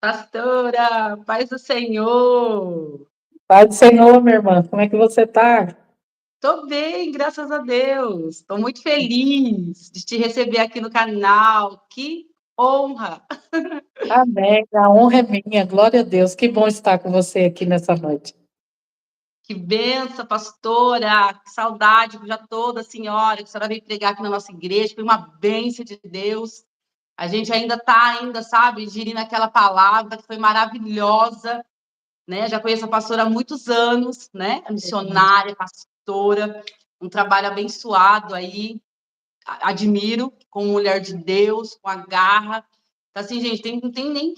Pastora, paz do Senhor. Pai do Senhor, minha irmã, como é que você está? Tô bem, graças a Deus. Estou muito feliz de te receber aqui no canal. Que honra! Amém. A honra é minha, glória a Deus. Que bom estar com você aqui nessa noite. Que benção, pastora! Que saudade já toda, senhora, que a senhora veio pregar aqui na nossa igreja. Foi uma bênção de Deus. A gente ainda está, sabe, gerindo aquela palavra que foi maravilhosa, né? Já conheço a pastora há muitos anos, né? A missionária, pastora, um trabalho abençoado aí. Admiro como mulher de Deus, com a garra. Então, assim, gente, não tem nem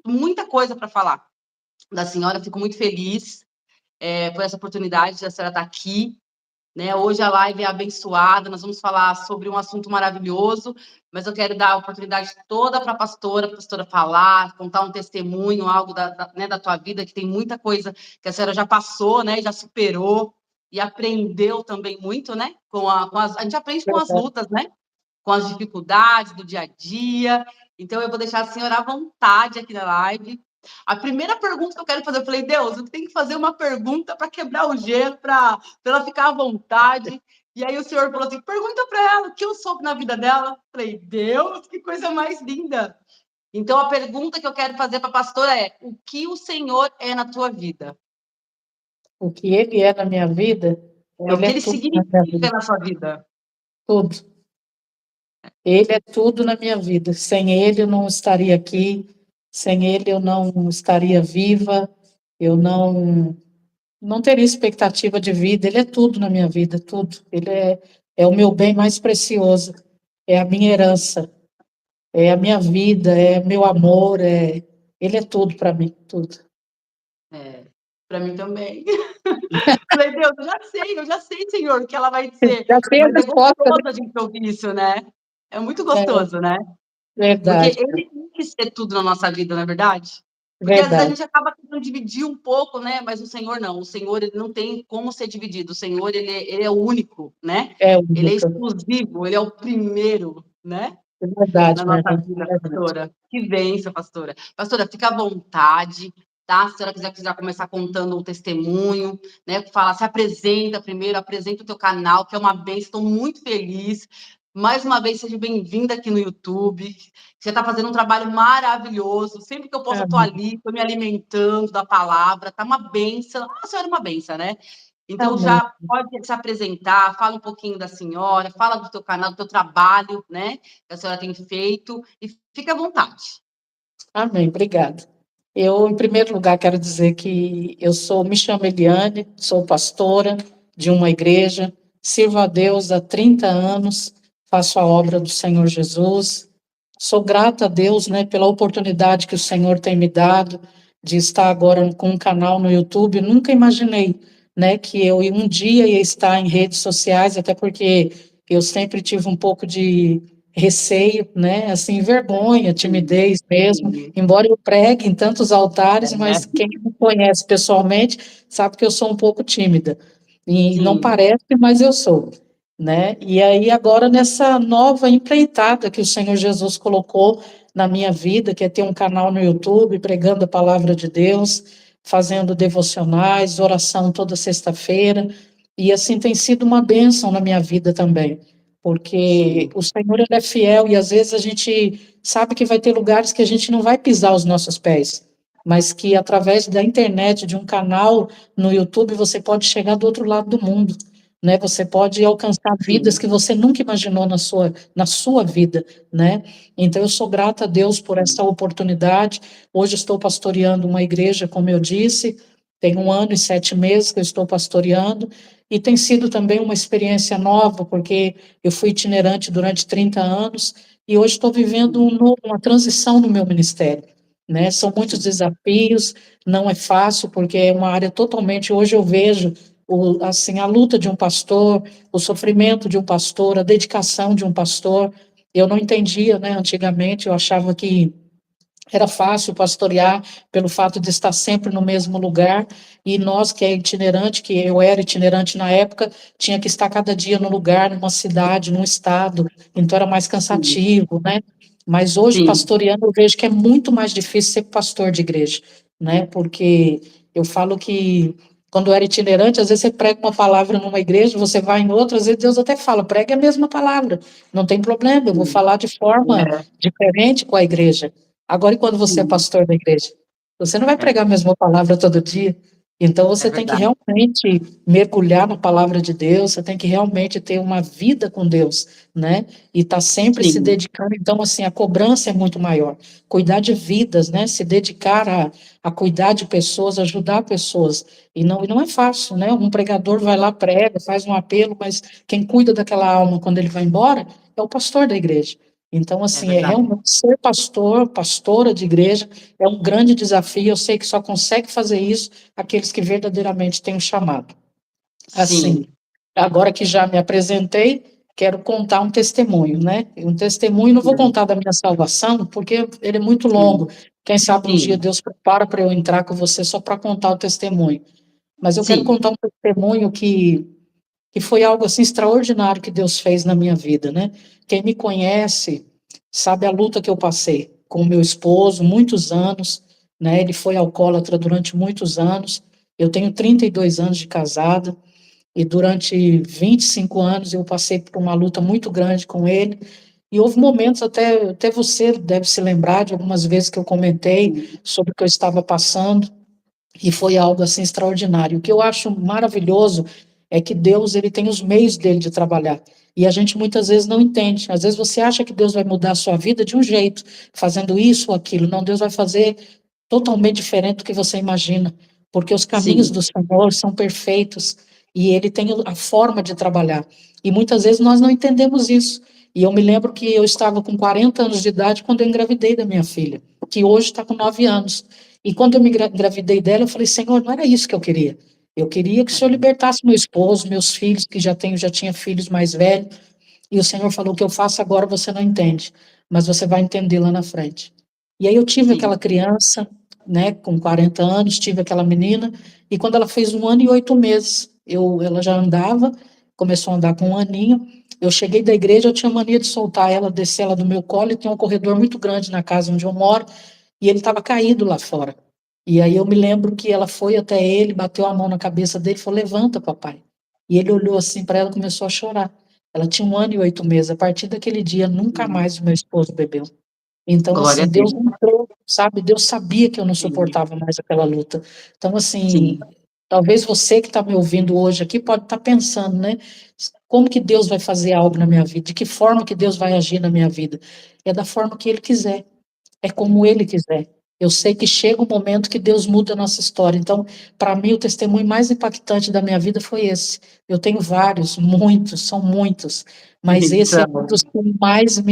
muita coisa para falar da senhora. Fico muito feliz por essa oportunidade de a senhora estar aqui. Né? Hoje a live é abençoada, nós vamos falar sobre um assunto maravilhoso, mas eu quero dar a oportunidade toda para a pastora falar, contar um testemunho, algo da tua vida, que tem muita coisa que a senhora já passou, né? Já superou e aprendeu também muito, né? A gente aprende com as lutas, né? Com as dificuldades do dia a dia. Então, eu vou deixar a senhora à vontade aqui na live. A primeira pergunta que eu quero fazer, eu falei, Deus, eu tenho que fazer uma pergunta para quebrar o gelo, para ela ficar à vontade. E aí o senhor falou assim, pergunta para ela o que eu soube na vida dela. Eu falei, Deus, que coisa mais linda. Então, a pergunta que eu quero fazer para a pastora é, o que o Senhor é na tua vida? O que Ele é na minha vida, O Ele que é ele tudo na minha significa vida. na sua vida? Tudo. Ele é tudo na minha vida. Sem Ele eu não estaria aqui, sem Ele eu não estaria viva, eu não teria expectativa de vida. Ele é tudo na minha vida, tudo. É o meu bem mais precioso, é a minha herança. É a minha vida, é meu amor, ele é tudo para mim, tudo. Para mim também. Falei, Deus, eu já sei, Senhor, o que ela vai dizer. Já tem a Mas é resposta, gostoso né? a gente ouvir isso, né? É muito É gostoso, né? Porque verdade, ele tem que ser tudo na nossa vida, não é verdade? Porque às vezes a verdade. gente acaba tentando dividir um pouco, né? Mas o Senhor não. O Senhor, ele não tem como ser dividido. O Senhor, ele é o único, né? É Ele é única. exclusivo, ele é o primeiro, né? É verdade, Na minha nossa irmã, vida, é verdade. pastora. Que bênção, pastora. Pastora, fica à vontade, tá? Se a senhora quiser começar contando um testemunho, né? Fala, se apresenta primeiro, apresenta o teu canal, que é uma bênção, estou muito feliz. Mais uma vez, seja bem-vinda aqui no YouTube. Você está fazendo um trabalho maravilhoso. Sempre que eu posso, eu estou Amém, ali, estou me alimentando da palavra. Tá uma bênção. A senhora é uma bênção, né? Então, amém, já pode se apresentar, fala um pouquinho da senhora, fala do teu canal, do teu trabalho, né? Que a senhora tem feito, e fica à vontade. amém, obrigada. Eu, em primeiro lugar, quero dizer que me chamo Eliane, sou pastora de uma igreja, sirvo a Deus há 30 anos, faço a obra do Senhor Jesus. Sou grata a Deus, né, pela oportunidade que o Senhor tem me dado de estar agora com um canal no YouTube. Nunca imaginei, né, que eu um dia ia estar em redes sociais, até porque eu sempre tive um pouco de receio, né, assim, vergonha, Sim, timidez mesmo, sim, embora eu pregue em tantos altares, é, mas quem me conhece pessoalmente sabe que eu sou um pouco tímida. E não sim, parece, mas eu sou, né? E aí agora nessa nova empreitada que o Senhor Jesus colocou na minha vida, que é ter um canal no YouTube pregando a palavra de Deus, fazendo devocionais, oração toda sexta-feira, e assim tem sido uma bênção na minha vida também, porque sim, o Senhor ele é fiel e às vezes a gente sabe que vai ter lugares que a gente não vai pisar os nossos pés, mas que através da internet, de um canal no YouTube, você pode chegar do outro lado do mundo, né? Você pode alcançar vidas sim, que você nunca imaginou na sua vida, né? Então, eu sou grata a Deus por essa oportunidade. Hoje estou pastoreando uma igreja, como eu disse, tem 1 ano e 7 meses que eu estou pastoreando, e tem sido também uma experiência nova, porque eu fui itinerante durante 30 anos, e hoje estou vivendo uma transição no meu ministério, né? São muitos sim, desafios, não é fácil, porque é uma área totalmente, hoje eu vejo assim, a luta de um pastor, o sofrimento de um pastor, a dedicação de um pastor. Eu não entendia, né, antigamente, eu achava que era fácil pastorear pelo fato de estar sempre no mesmo lugar, e nós que é itinerante, que eu era itinerante na época, tinha que estar cada dia no lugar, numa cidade, num estado, então era mais sim, cansativo, né? Mas hoje, sim, pastoreando, eu vejo que é muito mais difícil ser pastor de igreja, né? Porque eu falo que quando eu era itinerante, às vezes você prega uma palavra numa igreja, você vai em outra, às vezes Deus até fala, pregue a mesma palavra, não tem problema, eu vou sim, falar de forma é, diferente com a igreja. Agora, e quando você é sim, pastor da igreja? Você não vai é, pregar a mesma palavra todo dia. Então, é você tem que verdade. realmente mergulhar na palavra de Deus, você tem que realmente ter uma vida com Deus, né? E está sempre se Sim, dedicando. Então, assim, a cobrança é muito maior. Cuidar de vidas, né? Se dedicar a cuidar de pessoas, ajudar pessoas. E não é fácil, né? Um pregador vai lá, prega, faz um apelo, mas quem cuida daquela alma quando ele vai embora é o pastor da igreja. Então, é assim, é verdade. realmente ser pastor, pastora de igreja, é um grande desafio. Eu sei que só consegue fazer isso aqueles que verdadeiramente têm um chamado. Assim, Sim, agora que já me apresentei, quero contar um testemunho, né? Um testemunho, não vou sim, contar da minha salvação, porque ele é muito longo. sim, Quem sabe um dia sim, Deus prepara para eu entrar com você só para contar o testemunho. Mas eu quero sim, contar um testemunho que foi algo assim extraordinário que Deus fez na minha vida, né? Quem me conhece sabe a luta que eu passei com o meu esposo, muitos anos, né? Ele foi alcoólatra durante muitos anos. Eu tenho 32 anos de casada. E durante 25 anos eu passei por uma luta muito grande com ele. E houve momentos, até você deve se lembrar de algumas vezes que eu comentei sim, sobre o que eu estava passando, e foi algo assim extraordinário. O que eu acho maravilhoso é que Deus ele tem os meios dele de trabalhar. E a gente muitas vezes não entende. Às vezes você acha que Deus vai mudar a sua vida de um jeito, fazendo isso ou aquilo. Não, Deus vai fazer totalmente diferente do que você imagina, porque os caminhos sim, do Senhor são perfeitos e Ele tem a forma de trabalhar. E muitas vezes nós não entendemos isso. E eu me lembro que eu estava com 40 anos de idade quando eu engravidei da minha filha, que hoje está com 9 anos. E quando eu me engravidei dela, eu falei, Senhor, não era isso que eu queria. Eu queria que o Senhor libertasse meu esposo, meus filhos, que já tinha filhos mais velhos. E o Senhor falou: o que eu faço agora você não entende, mas você vai entender lá na frente. E aí eu tive sim, aquela criança, né, com 40 anos, tive aquela menina, e quando ela fez 1 ano e 8 meses, ela já andava, começou a andar com 1 aninho. Eu cheguei da igreja, eu tinha mania de soltar ela, descer ela do meu colo, e tem um corredor muito grande na casa onde eu moro, e ele estava caído lá fora. E aí eu me lembro que ela foi até ele, bateu a mão na cabeça dele e falou: levanta, papai. E ele olhou assim para ela e começou a chorar. Ela tinha 1 ano e 8 meses. A partir daquele dia, nunca sim. mais o meu esposo bebeu. Então, Glória a assim, Deus Deus. entrou, sabe? Deus sabia que eu não Sim, suportava mais aquela luta. Então, sim, assim, talvez você que está me ouvindo hoje aqui pode estar pensando, né? Como que Deus vai fazer algo na minha vida? De que forma que Deus vai agir na minha vida? É da forma que Ele quiser. É como Ele quiser. Eu sei que chega um momento que Deus muda a nossa história. Então, para mim, o testemunho mais impactante da minha vida foi esse. Eu tenho vários, muitos, são muitos, mas esse é um então, dos que mais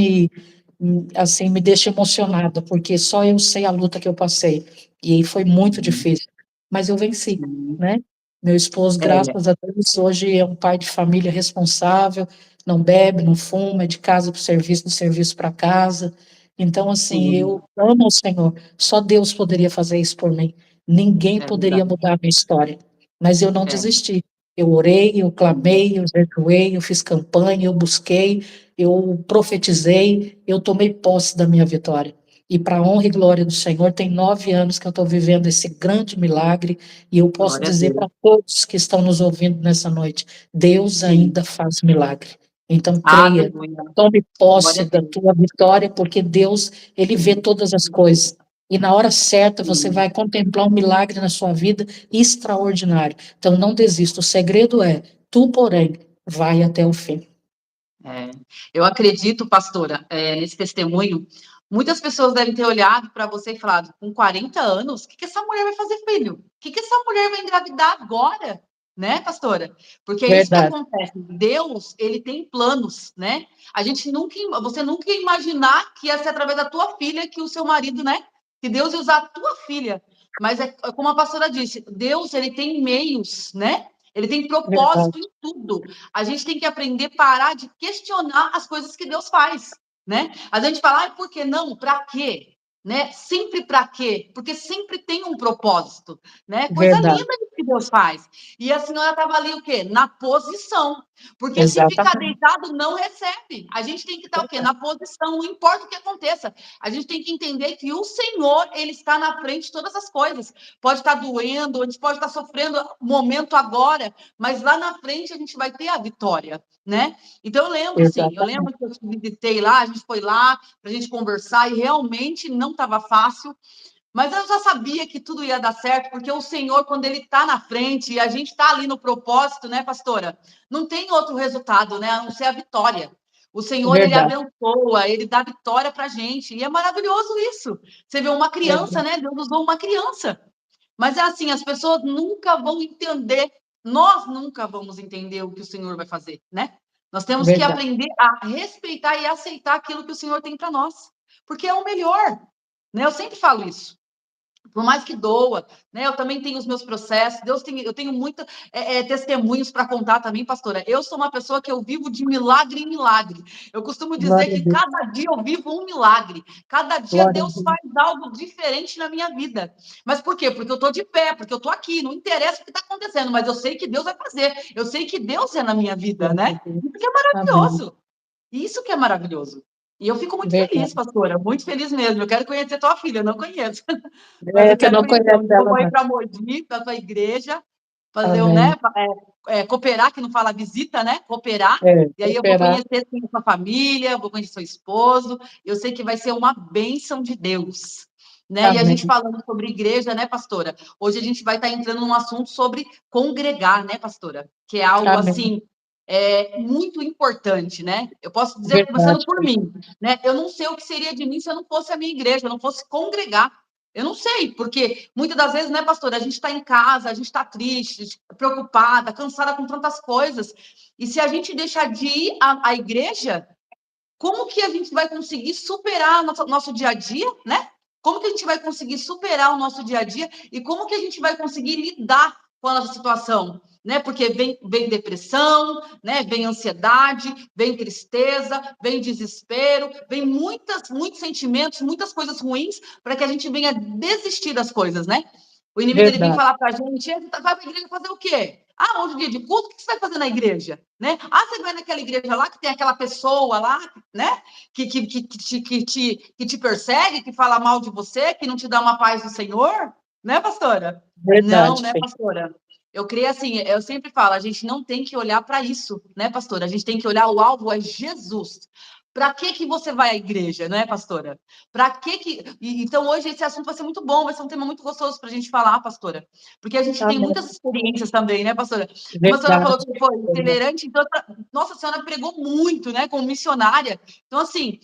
assim, me deixa emocionada, porque só eu sei a luta que eu passei. E aí foi muito difícil, mas eu venci, sim, né? Meu esposo, é, graças a Deus, hoje é um pai de família responsável, não bebe, não fuma, é de casa para o serviço, do serviço para casa. Então, assim, sim, eu amo o Senhor. Só Deus poderia fazer isso por mim. Ninguém é poderia verdade, mudar a minha história. Mas eu não é, desisti. Eu orei, eu sim, clamei, eu jejuei, eu fiz campanha, eu busquei, eu profetizei, eu tomei posse da minha vitória. E para a honra e glória do Senhor, tem 9 anos que eu estou vivendo esse grande milagre, e eu posso glória a dizer Deus, para todos que estão nos ouvindo nessa noite: Deus sim, ainda faz milagre. Então, creia, aleluia, tome glória posse a da Deus, tua vitória, porque Deus, Ele vê sim, todas as coisas. E na hora certa você sim. vai contemplar um milagre na sua vida extraordinário. Então, não desista. O segredo é: tu, porém, vai até o fim. É, eu acredito, pastora, nesse testemunho, muitas pessoas devem ter olhado para você e falado, com 40 anos, o que essa mulher vai fazer filho? O que essa mulher vai engravidar agora? Né, pastora? Porque é isso que Verdade, acontece. Deus, ele tem planos, né? Você nunca ia imaginar que ia ser através da tua filha que o seu marido, né? Que Deus ia usar a tua filha. Mas é como a pastora disse, Deus, ele tem meios, né? Ele tem verdade, propósito em tudo. A gente tem que aprender a parar de questionar as coisas que Deus faz, né? A gente fala, por que não? Para quê? Né? Sempre para quê? Porque sempre tem um propósito, né? Coisa verdade. linda que Deus faz. E a senhora estava ali o quê? Na posição. Porque se ficar Exatamente. deitado, não recebe. A gente tem que estar o quê? Na posição, não importa o que aconteça. A gente tem que entender que o Senhor, ele está na frente de todas as coisas. Pode estar doendo, a gente pode estar sofrendo momento agora, mas lá na frente a gente vai ter a vitória, né? Então eu lembro Exatamente. que eu te visitei lá, a gente foi lá para a gente conversar e realmente não estava fácil. Mas eu já sabia que tudo ia dar certo, porque o Senhor, quando Ele está na frente e a gente está ali no propósito, né, pastora? Não tem outro resultado, né, a não ser a vitória. O Senhor, Ele Verdade, abençoa, Ele dá vitória para a gente. E é maravilhoso isso. Você vê uma criança, verdade, né? Deus usou uma criança. Mas é assim, as pessoas nunca vão entender, nós nunca vamos entender o que o Senhor vai fazer, né? Nós temos que verdade. aprender a respeitar e aceitar aquilo que o Senhor tem para nós, porque é o melhor, né? Eu sempre falo isso. Por mais que doa, né? Eu também tenho os meus processos. Eu tenho muitos testemunhos para contar também, pastora. Eu sou uma pessoa que eu vivo de milagre em milagre. Eu costumo dizer Glória a que Deus, cada dia eu vivo um milagre. Cada dia glória a Deus Deus. faz algo diferente na minha vida. Mas por quê? Porque eu estou de pé, porque eu estou aqui. Não interessa o que está acontecendo, mas eu sei que Deus vai fazer. Eu sei que Deus é na minha vida, Glória a né? Deus. Isso que é Amém. maravilhoso. Isso que é maravilhoso. E eu fico muito feliz, Verdade. pastora, muito feliz mesmo. Eu quero conhecer tua filha, eu não conheço. Mas É, eu você quero não conhecer. conhece Um dia eu ela, vou ir não. para Mogi, para a tua igreja, fazer um, né? Amém. Cooperar, que não fala visita, né? Cooperar. É, E aí eu vou esperar. conhecer assim, sua família, vou conhecer seu esposo. Eu sei que vai ser uma bênção de Deus. Né? E a gente Amém. falando sobre igreja, né, pastora? Hoje a gente vai estar entrando num assunto sobre congregar, né, pastora? Que é algo Amém. assim muito importante, né? Eu posso dizer, começando Verdade. por mim, né? Eu não sei o que seria de mim se eu não fosse a minha igreja, eu não fosse congregar. Eu não sei, porque muitas das vezes, né, pastor, a gente está em casa, a gente está triste, preocupada, cansada com tantas coisas. E se a gente deixar de ir à igreja, como que a gente vai conseguir superar nosso dia a dia, né? Como que a gente vai conseguir superar o nosso dia a dia e como que a gente vai conseguir lidar com a nossa situação, né? Porque vem depressão, né? Vem ansiedade, vem tristeza, vem desespero, vem muitos sentimentos, muitas coisas ruins para que a gente venha desistir das coisas, né? O inimigo ele vem Verdade. falar para a gente, você vai para a igreja fazer o quê? Ah, hoje é dia de culto, o que você vai fazer na igreja? Né? Ah, você vai naquela igreja lá que tem aquela pessoa lá, né? Que te persegue, que fala mal de você, que não te dá uma paz do Senhor, né, pastora? Não, Verdade, né, filho. pastora? Eu creio assim, eu sempre falo, a gente não tem que olhar para isso, né, pastora? A gente tem que olhar, o alvo é Jesus. Para que você vai à igreja, não é, pastora? Para que. Então, hoje esse assunto vai ser muito bom, vai ser um tema muito gostoso para a gente falar, pastora. Porque a gente tem Amém. muitas experiências também, né, pastora? Como a senhora falou Verdade. que foi Verdade. itinerante, então, nossa, a senhora pregou muito, né, como missionária. Então, assim,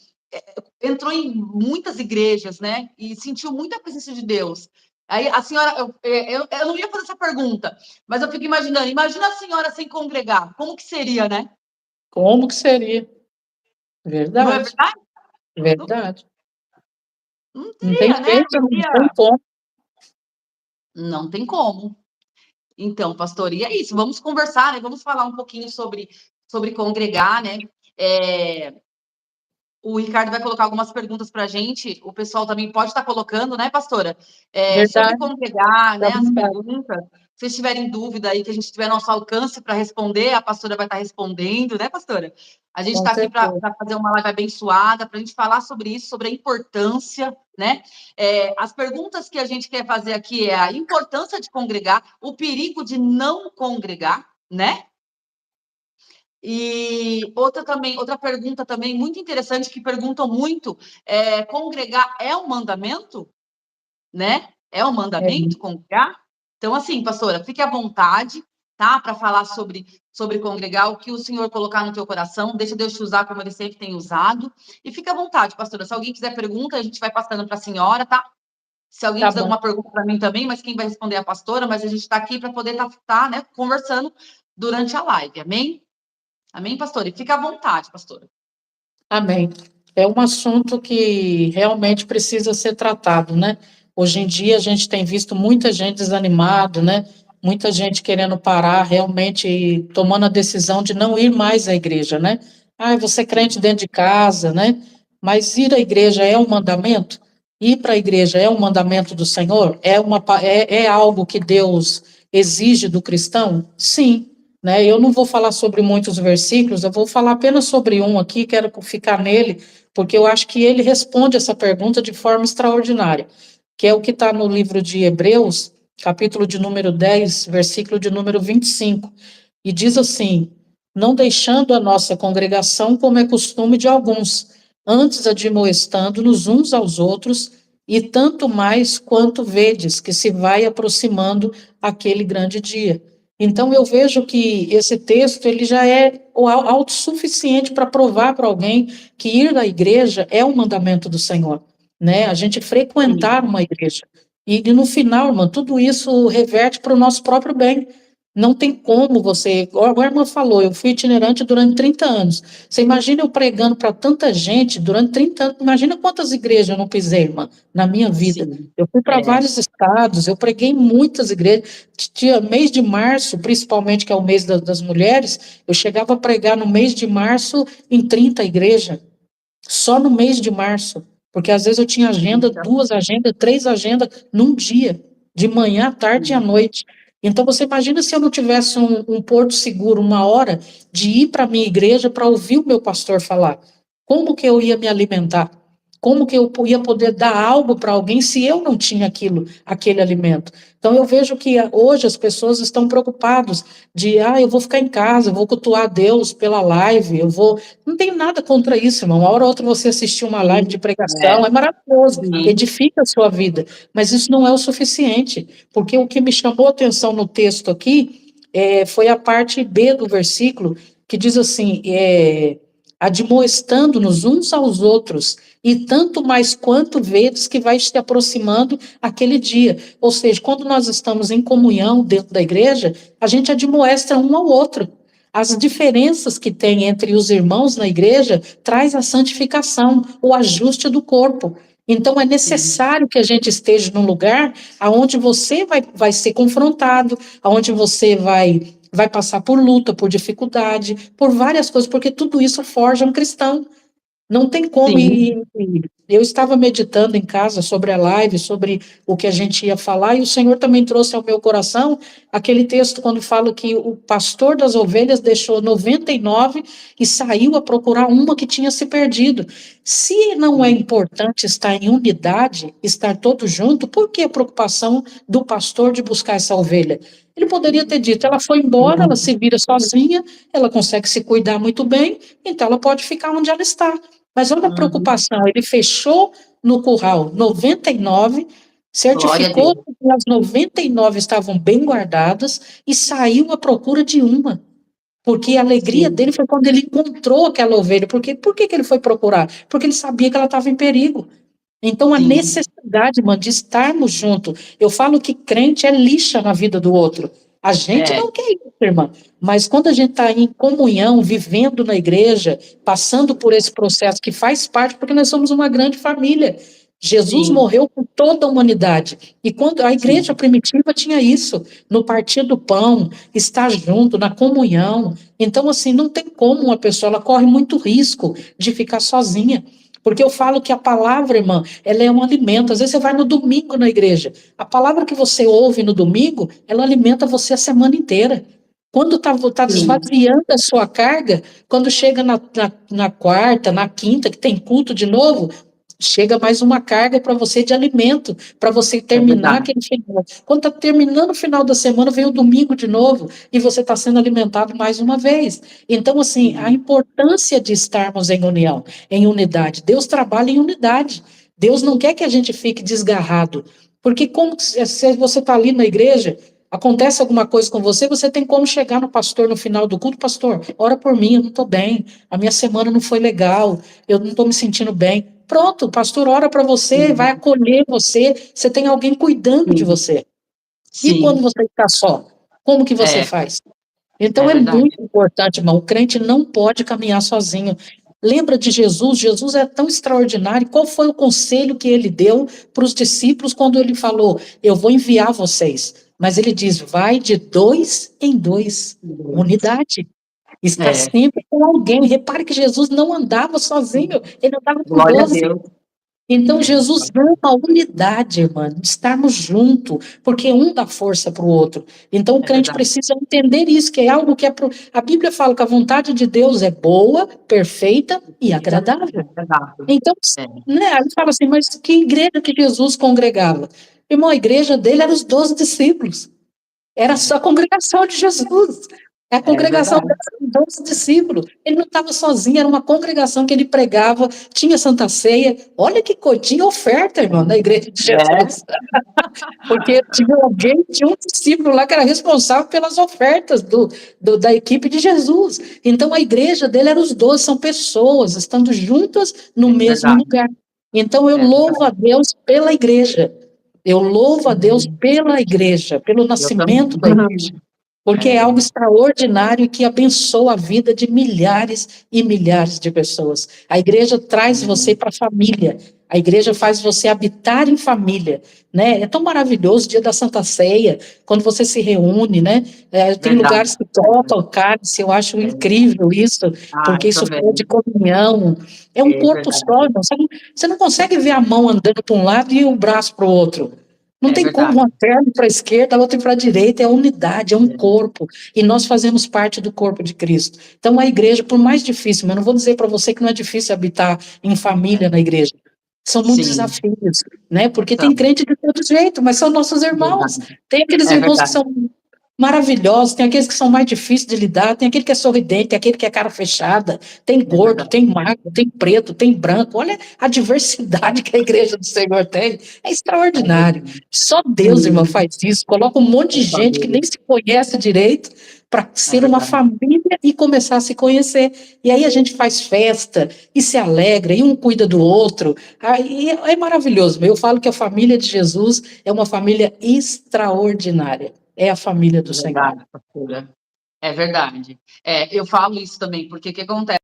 entrou em muitas igrejas, né, e sentiu muita presença de Deus. Aí a senhora, eu não ia fazer essa pergunta, mas eu fico imaginando, imagina a senhora sem congregar, como que seria, né? Como que seria? Não é Verdade. verdade? Não, Verdade. não Não tem teria, né? jeito, Não não tem teria. como. Não tem como. Então, pastor, e é isso. Vamos conversar, né? Vamos falar um pouquinho sobre congregar, né? É, o Ricardo vai colocar algumas perguntas para a gente. O pessoal também pode estar colocando, né, pastora? Sobre Verdade. congregar, Dá né? As vontade. perguntas. Se vocês tiverem dúvida aí, que a gente tiver nosso alcance para responder, a pastora vai estar respondendo, né, pastora? A gente Com está aqui para certeza. fazer uma live abençoada, para a gente falar sobre isso, sobre a importância, né? As perguntas que a gente quer fazer aqui é a importância de congregar, o perigo de não congregar, né? E outra pergunta também muito interessante que perguntam muito congregar é um mandamento, né? É um É, mandamento congregar? Então, assim, pastora, fique à vontade, tá? Para falar sobre congregar, o que o Senhor colocar no teu coração, deixa Deus te usar como ele sempre tem usado. E fique à vontade, pastora. Se alguém quiser pergunta, a gente vai passando para a senhora, tá? Se alguém tá quiser bom. alguma pergunta para mim também, mas quem vai responder é a pastora, mas a gente está aqui para poder estar né, conversando durante a live, amém? Amém, pastor? E fica à vontade, pastora. Amém. É um assunto que realmente precisa ser tratado, né? Hoje em dia a gente tem visto muita gente desanimada, né? Muita gente querendo parar, realmente tomando a decisão de não ir mais à igreja, né? Ah, você é crente dentro de casa, né? Mas ir à igreja é um mandamento? Ir para a igreja é um mandamento do Senhor? É algo que Deus exige do cristão? Sim, né? Eu não vou falar sobre muitos versículos, eu vou falar apenas sobre um aqui, quero ficar nele, porque eu acho que ele responde essa pergunta de forma extraordinária, que é o que está no livro de Hebreus, capítulo de número 10, versículo de número 25, e diz assim: não deixando a nossa congregação, como é costume de alguns, antes admoestando-nos uns aos outros, e tanto mais quanto vedes que se vai aproximando aquele grande dia. Então eu vejo que esse texto ele já é autossuficiente para provar para alguém que ir à igreja é um mandamento do Senhor, né? A gente frequentar uma igreja. E no final, irmã, tudo isso reverte para o nosso próprio bem. Não tem como você, igual a irmã falou, eu fui itinerante durante 30 anos. Você imagina eu pregando para tanta gente durante 30 anos, imagina quantas igrejas eu não pisei, irmã, na minha vida. Sim. Eu fui para vários estados, eu preguei em muitas igrejas. Tinha mês de março, principalmente, que é o mês das mulheres, eu chegava a pregar no mês de março em 30 igrejas, só no mês de março, porque às vezes eu tinha agenda, Então, 2 agendas, 3 agendas num dia, de manhã, à tarde e à sim. noite. Então você imagina se eu não tivesse um porto seguro, uma hora de ir para a minha igreja para ouvir o meu pastor falar. Como que eu ia me alimentar? Como que eu ia poder dar algo para alguém se eu não tinha aquilo, aquele alimento? Então eu vejo que hoje as pessoas estão preocupadas de, eu vou ficar em casa, eu vou cultuar a Deus pela live, eu vou. Não tem nada contra isso, irmão. Uma hora ou outra você assistir uma live de Sim. pregação, é maravilhoso, Sim. edifica a sua vida, mas isso não é o suficiente, porque o que me chamou a atenção no texto aqui foi a parte B do versículo, que diz assim, admoestando-nos uns aos outros, e tanto mais quanto vedes que vai se aproximando aquele dia. Ou seja, quando nós estamos em comunhão dentro da igreja, a gente admoesta um ao outro. As diferenças que tem entre os irmãos na igreja traz a santificação, o ajuste do corpo. Então é Sim. necessário que a gente esteja num lugar aonde você vai ser confrontado, aonde você vai passar por luta, por dificuldade, por várias coisas, porque tudo isso forja um cristão. Não tem como. Sim. E eu estava meditando em casa sobre a live, sobre o que a gente ia falar, e o Senhor também trouxe ao meu coração aquele texto quando fala que o pastor das ovelhas deixou 99 e saiu a procurar uma que tinha se perdido. Se não é importante estar em unidade, estar todos juntos, por que a preocupação do pastor de buscar essa ovelha? Ele poderia ter dito, ela foi embora, ela se vira sozinha, ela consegue se cuidar muito bem, então ela pode ficar onde ela está. Mas olha a Uhum. preocupação, ele fechou no curral 99, Glória a certificou Deus. que as 99 estavam bem guardadas e saiu à procura de uma. Porque a alegria Sim. dele foi quando ele encontrou aquela ovelha. Porque, por que que ele foi procurar? Porque ele sabia que ela estava em perigo. Então, a Sim. necessidade, mano, de estarmos juntos. Eu falo que crente é lixa na vida do outro. A gente É. não quer isso, irmã. Mas quando a gente está em comunhão, vivendo na igreja, passando por esse processo que faz parte, porque nós somos uma grande família. Jesus Sim. morreu por toda a humanidade. E quando a igreja Sim. primitiva tinha isso, no partir do pão, estar junto, na comunhão. Então, assim, não tem como uma pessoa, ela corre muito risco de ficar sozinha. Porque eu falo que a palavra, irmã, ela é um alimento. Às vezes você vai no domingo na igreja. A palavra que você ouve no domingo, ela alimenta você a semana inteira. Quando está Sim. desvaziando a sua carga, quando chega na quarta, na quinta, que tem culto de novo, chega mais uma carga para você de alimento, para você É terminar verdade. aquele final. Quando está terminando o final da semana, vem o domingo de novo, e você está sendo alimentado mais uma vez. Então, assim, a Sim. importância de estarmos em união, em unidade. Deus trabalha em unidade. Deus não quer que a gente fique desgarrado. Porque como se você está ali na igreja, acontece alguma coisa com você, você tem como chegar no pastor no final do culto, pastor, ora por mim, eu não estou bem, a minha semana não foi legal, eu não estou me sentindo bem. Pronto, o pastor ora para você, vai Sim. acolher você, você tem alguém cuidando de Sim. você. E quando Sim. você está só, como que você É. faz? É Então é verdade. muito importante, irmão. O crente não pode caminhar sozinho. Lembra de Jesus? Jesus é tão extraordinário. Qual foi o conselho que ele deu para os discípulos quando ele falou: eu vou enviar vocês? Mas ele diz: vai de dois em dois. Unidade. Está É. sempre com alguém. Repare que Jesus não andava sozinho, ele andava com Glória a 12. Deus. Então, Jesus ama a unidade, irmã, de estarmos juntos, porque um dá força para o outro. Então, o É crente verdade. precisa entender isso, que é algo que a Bíblia fala que a vontade de Deus é boa, perfeita e agradável. Exato. Então, É, né, aí fala assim, mas que igreja que Jesus congregava? Irmão, a igreja dele era os 12 discípulos. Era só a congregação de Jesus. É a é congregação verdade. dos 12 discípulos. Ele não estava sozinho, era uma congregação que ele pregava, tinha Santa Ceia. Olha que coisa, tinha oferta, irmão, na igreja de É, Jesus. Porque tinha alguém, tinha um discípulo lá que era responsável pelas ofertas da equipe de Jesus. Então a igreja dele era os 12, são pessoas estando juntas no é mesmo verdade. lugar. Então eu É louvo a verdade. Deus pela igreja. Eu louvo a Deus Sim, pela igreja, pelo eu também. nascimento da igreja. Porque é É, algo extraordinário e que abençoa a vida de milhares e milhares de pessoas. A igreja traz você para a família. A igreja faz você habitar em família, né? É tão maravilhoso o dia da Santa Ceia, quando você se reúne, né? Tem verdade. lugares que trocam o cálice, eu acho É, incrível isso, ah, porque eu isso fala de também. comunhão. É um É corpo só, verdade. irmão. Você não consegue ver a mão andando para um lado e o braço para o outro. Não É tem como, verdade. uma perna para a esquerda, a outra para a direita, é unidade, é um É, corpo, e nós fazemos parte do corpo de Cristo. Então, a igreja, por mais difícil, mas eu não vou dizer para você que não é difícil habitar em família é. na igreja, são muitos Sim, desafios, né? Porque tem são. crente de todo jeito, mas são nossos irmãos. Verdade. Tem aqueles É irmãos que verdade. são maravilhosos, tem aqueles que são mais difíceis de lidar, tem aquele que é sorridente, tem aquele que é cara fechada, tem É gordo, verdade. tem magro, tem preto, tem branco. Olha a diversidade que a igreja do Senhor tem. É É extraordinário. verdade. Só Deus, irmão, Sim, faz isso. Coloca um monte de é só gente que nem Deus. se conhece direito para É ser uma verdade. família e começar a se conhecer. E aí a gente faz festa e se alegra, e um cuida do outro. Aí é maravilhoso. Eu falo que a família de Jesus é uma família extraordinária. É a família do É Senhor. verdade, pastora. É verdade. É, eu falo isso também, porque o que acontece?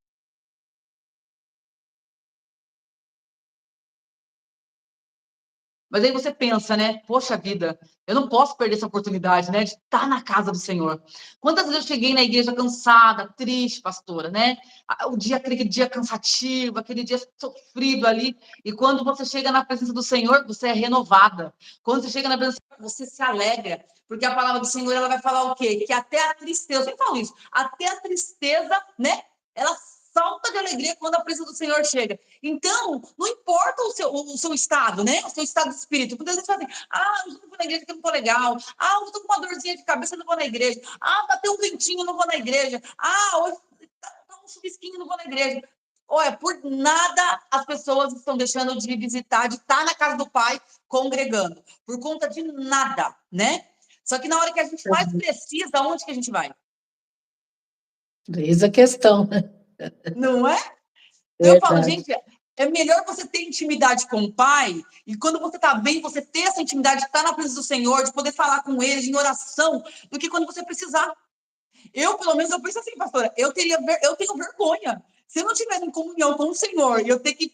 Mas aí você pensa, né? Poxa vida, eu não posso perder essa oportunidade, né? De estar na casa do Senhor. Quantas vezes eu cheguei na igreja cansada, triste, pastora, né? O dia, aquele dia cansativo, aquele dia sofrido ali. E quando você chega na presença do Senhor, você é renovada. Quando você chega na presença, você se alegra. Porque a palavra do Senhor, ela vai falar o quê? Que até a tristeza, eu sempre falo isso, até a tristeza, né? Ela salta de alegria quando a presença do Senhor chega. Então, não importa o seu estado, né? O seu estado de espírito. Muitas vezes você fala assim, hoje não vou na igreja porque eu não tô legal. Hoje eu tô com uma dorzinha de cabeça, não vou na igreja. Bateu um ventinho, não vou na igreja. Hoje tá um chuvisquinho, não vou na igreja. Olha, por nada as pessoas estão deixando de visitar, de estar na casa do Pai, congregando. Por conta de nada, né? Só que na hora que a gente mais precisa, onde que a gente vai? Eis a questão. Não é? Então eu falo, Verdade. gente, é melhor você ter intimidade com o Pai, e quando você está bem, você ter essa intimidade, estar na presença do Senhor, de poder falar com Ele em oração, do que quando você precisar. Eu, pelo menos, eu penso assim, pastora, eu tenho vergonha. Se eu não estiver em comunhão com o Senhor e eu ter que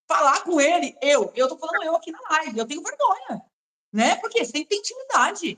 falar com Ele, eu tô falando eu aqui na live, eu tenho vergonha, né? Porque você tem que ter intimidade.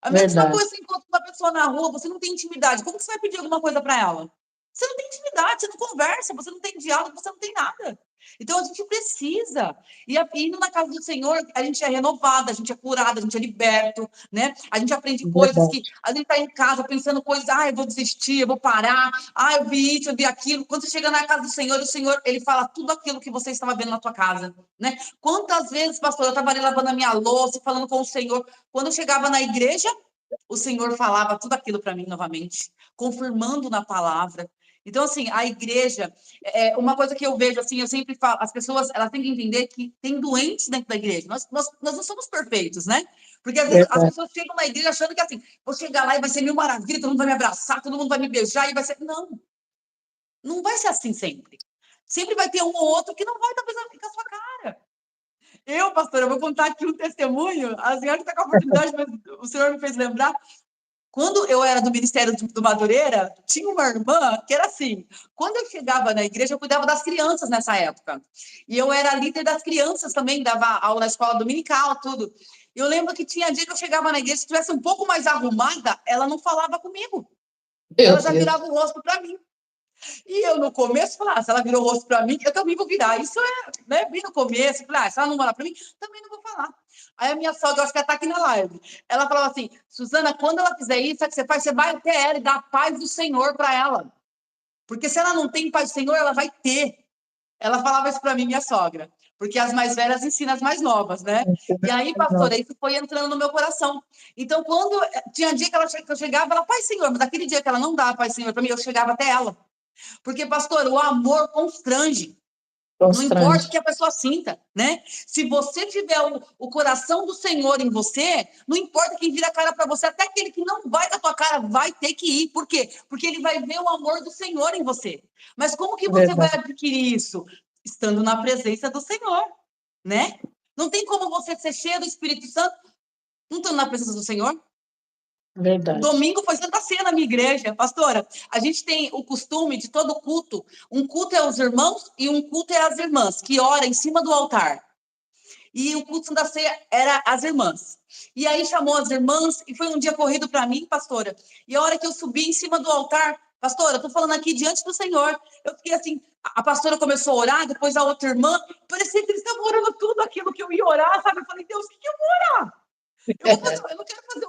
A mesma Verdade. coisa, você encontra uma pessoa na rua, você não tem intimidade, como que você vai pedir alguma coisa para ela? Você não tem intimidade, você não conversa, você não tem diálogo, você não tem nada. Então a gente precisa. E indo na casa do Senhor, a gente é renovado, a gente é curado, a gente é liberto, né? A gente aprende coisas que Verdade. a gente está em casa pensando coisas, eu vou desistir, eu vou parar, eu vi isso, eu vi aquilo. Quando você chega na casa do Senhor, o Senhor, ele fala tudo aquilo que você estava vendo na tua casa, né? Quantas vezes, pastor, eu estava ali lavando a minha louça, falando com o Senhor. Quando eu chegava na igreja, o Senhor falava tudo aquilo para mim novamente, confirmando na palavra. Então, assim, a igreja, uma coisa que eu vejo, assim, eu sempre falo, as pessoas, elas têm que entender que tem doentes dentro da igreja. Nós não somos perfeitos, né? Porque, às vezes, as Verdade. pessoas chegam na igreja achando que, assim, vou chegar lá e vai ser mil maravilha, todo mundo vai me abraçar, todo mundo vai me beijar, e vai ser... Não, não vai ser assim sempre. Sempre vai ter um ou outro que não vai estar pensando com a sua cara. Eu, pastor, eu vou contar aqui um testemunho, a senhora que está com a oportunidade, mas o senhor me fez lembrar. Quando eu era do Ministério do Madureira, tinha uma irmã que era assim, quando eu chegava na igreja, eu cuidava das crianças nessa época. E eu era líder das crianças também, dava aula na escola dominical, tudo. Eu lembro que tinha dia que eu chegava na igreja, se estivesse um pouco mais arrumada, ela não falava comigo. Meu Ela já Deus. virava o rosto para mim. E eu, no começo, falava, se ela virou o rosto para mim, eu também vou virar. Isso é, né, bem no começo. Falei, se ela não falar para mim, também não vou falar. Aí a minha sogra, eu acho que ela está aqui na live, ela falava assim, Suzana, quando ela fizer isso, sabe o que você faz? Você vai até ela e dá a paz do Senhor para ela. Porque se ela não tem paz do Senhor, ela vai ter. Ela falava isso para mim, minha sogra. Porque as mais velhas ensinam as mais novas, né? E aí, pastora, isso foi entrando no meu coração. Então, quando tinha dia que eu chegava, ela, Pai Senhor, mas aquele dia que ela não dava Pai Senhor para mim, eu chegava até ela. Porque, pastor, o amor constrange. Não importa o que a pessoa sinta, né? Se você tiver o coração do Senhor em você, não importa quem vira a cara para você, até aquele que não vai com a tua cara vai ter que ir. Por quê? Porque ele vai ver o amor do Senhor em você. Mas como que você vai adquirir isso? Estando na presença do Senhor, né? Não tem como você ser cheio do Espírito Santo não estando na presença do Senhor. Verdade. Domingo foi Santa Ceia na minha igreja, pastora. A gente tem o costume de todo culto, um culto é os irmãos e um culto é as irmãs, que ora em cima do altar. E o culto da ceia era as irmãs. E aí chamou as irmãs e foi um dia corrido para mim, pastora. E a hora que eu subi em cima do altar, pastora, eu tô falando aqui diante do Senhor. Eu fiquei assim, a pastora começou a orar, depois a outra irmã, parecia que eles estavam orando tudo aquilo que eu ia orar, sabe? Eu falei, Deus, o que eu vou orar? Eu não quero fazer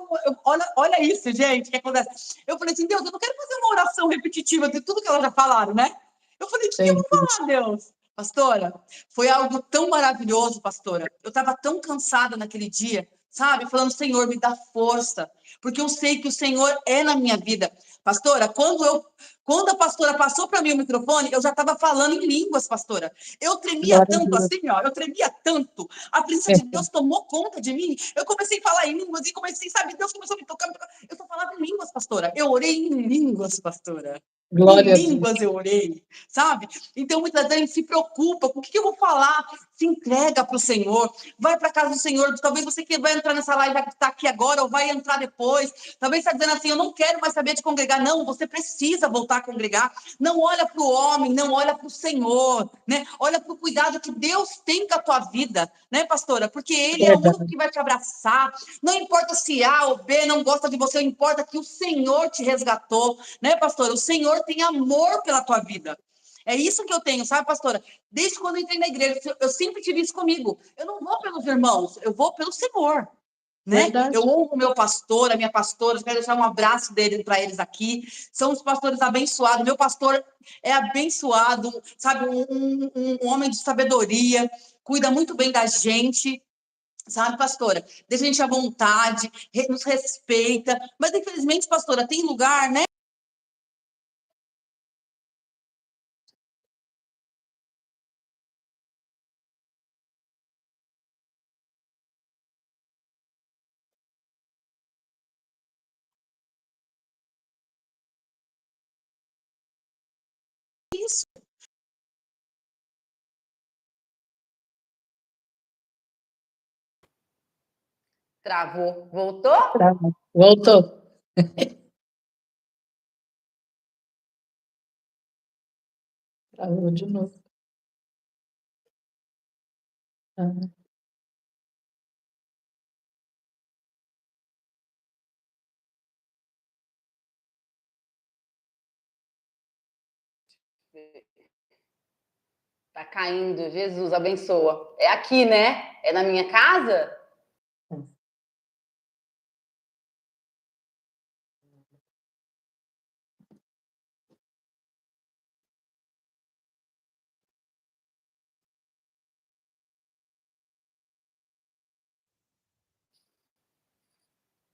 olha isso, gente, o que acontece. Eu falei assim, Deus, eu não quero fazer uma oração repetitiva de tudo que elas já falaram, né? Eu falei, o que eu vou falar, Deus? Pastora, foi algo tão maravilhoso, pastora. Eu estava tão cansada naquele dia, sabe? Falando, Senhor, me dá força, porque eu sei que o Senhor é na minha vida. Pastora, quando a pastora passou para mim o microfone, eu já estava falando em línguas, pastora. Eu tremia tanto assim, ó, eu tremia tanto. A presença de Deus tomou conta de mim. Eu comecei a falar em línguas e comecei, sabe, Deus começou a me tocar. Eu só falava em línguas, pastora. Eu orei em línguas, pastora. Glória em línguas eu orei, sabe? Então, muitas vezes a gente se preocupa com o que eu vou falar, se entrega para o Senhor, vai para a casa do Senhor. Talvez você que vai entrar nessa live que está aqui agora ou vai entrar depois, talvez está dizendo assim, eu não quero mais saber de congregar. Não, você precisa voltar a congregar. Não olha para o homem, não olha para o Senhor, né? Olha para o cuidado que Deus tem com a tua vida, né, pastora? Porque Ele é o único que vai te abraçar. Não importa se A ou B não gosta de você, importa que o Senhor te resgatou, né, pastora? O Senhor tem amor pela tua vida. É isso que eu tenho, sabe, pastora? Desde quando eu entrei na igreja, eu sempre tive isso comigo. Eu não vou pelos irmãos, eu vou pelo Senhor. Né? Eu honro o meu pastor, a minha pastora, quero deixar um abraço dele para eles aqui. São os pastores abençoados. Meu pastor é abençoado, sabe? Um homem de sabedoria, cuida muito bem da gente. Sabe, pastora? Deixa a gente à vontade, nos respeita. Mas, infelizmente, pastora, tem lugar, né? Isso. Travou. Voltou? Travou. Voltou. Travou de novo. Tá caindo, Jesus abençoa. É aqui, né? É na minha casa?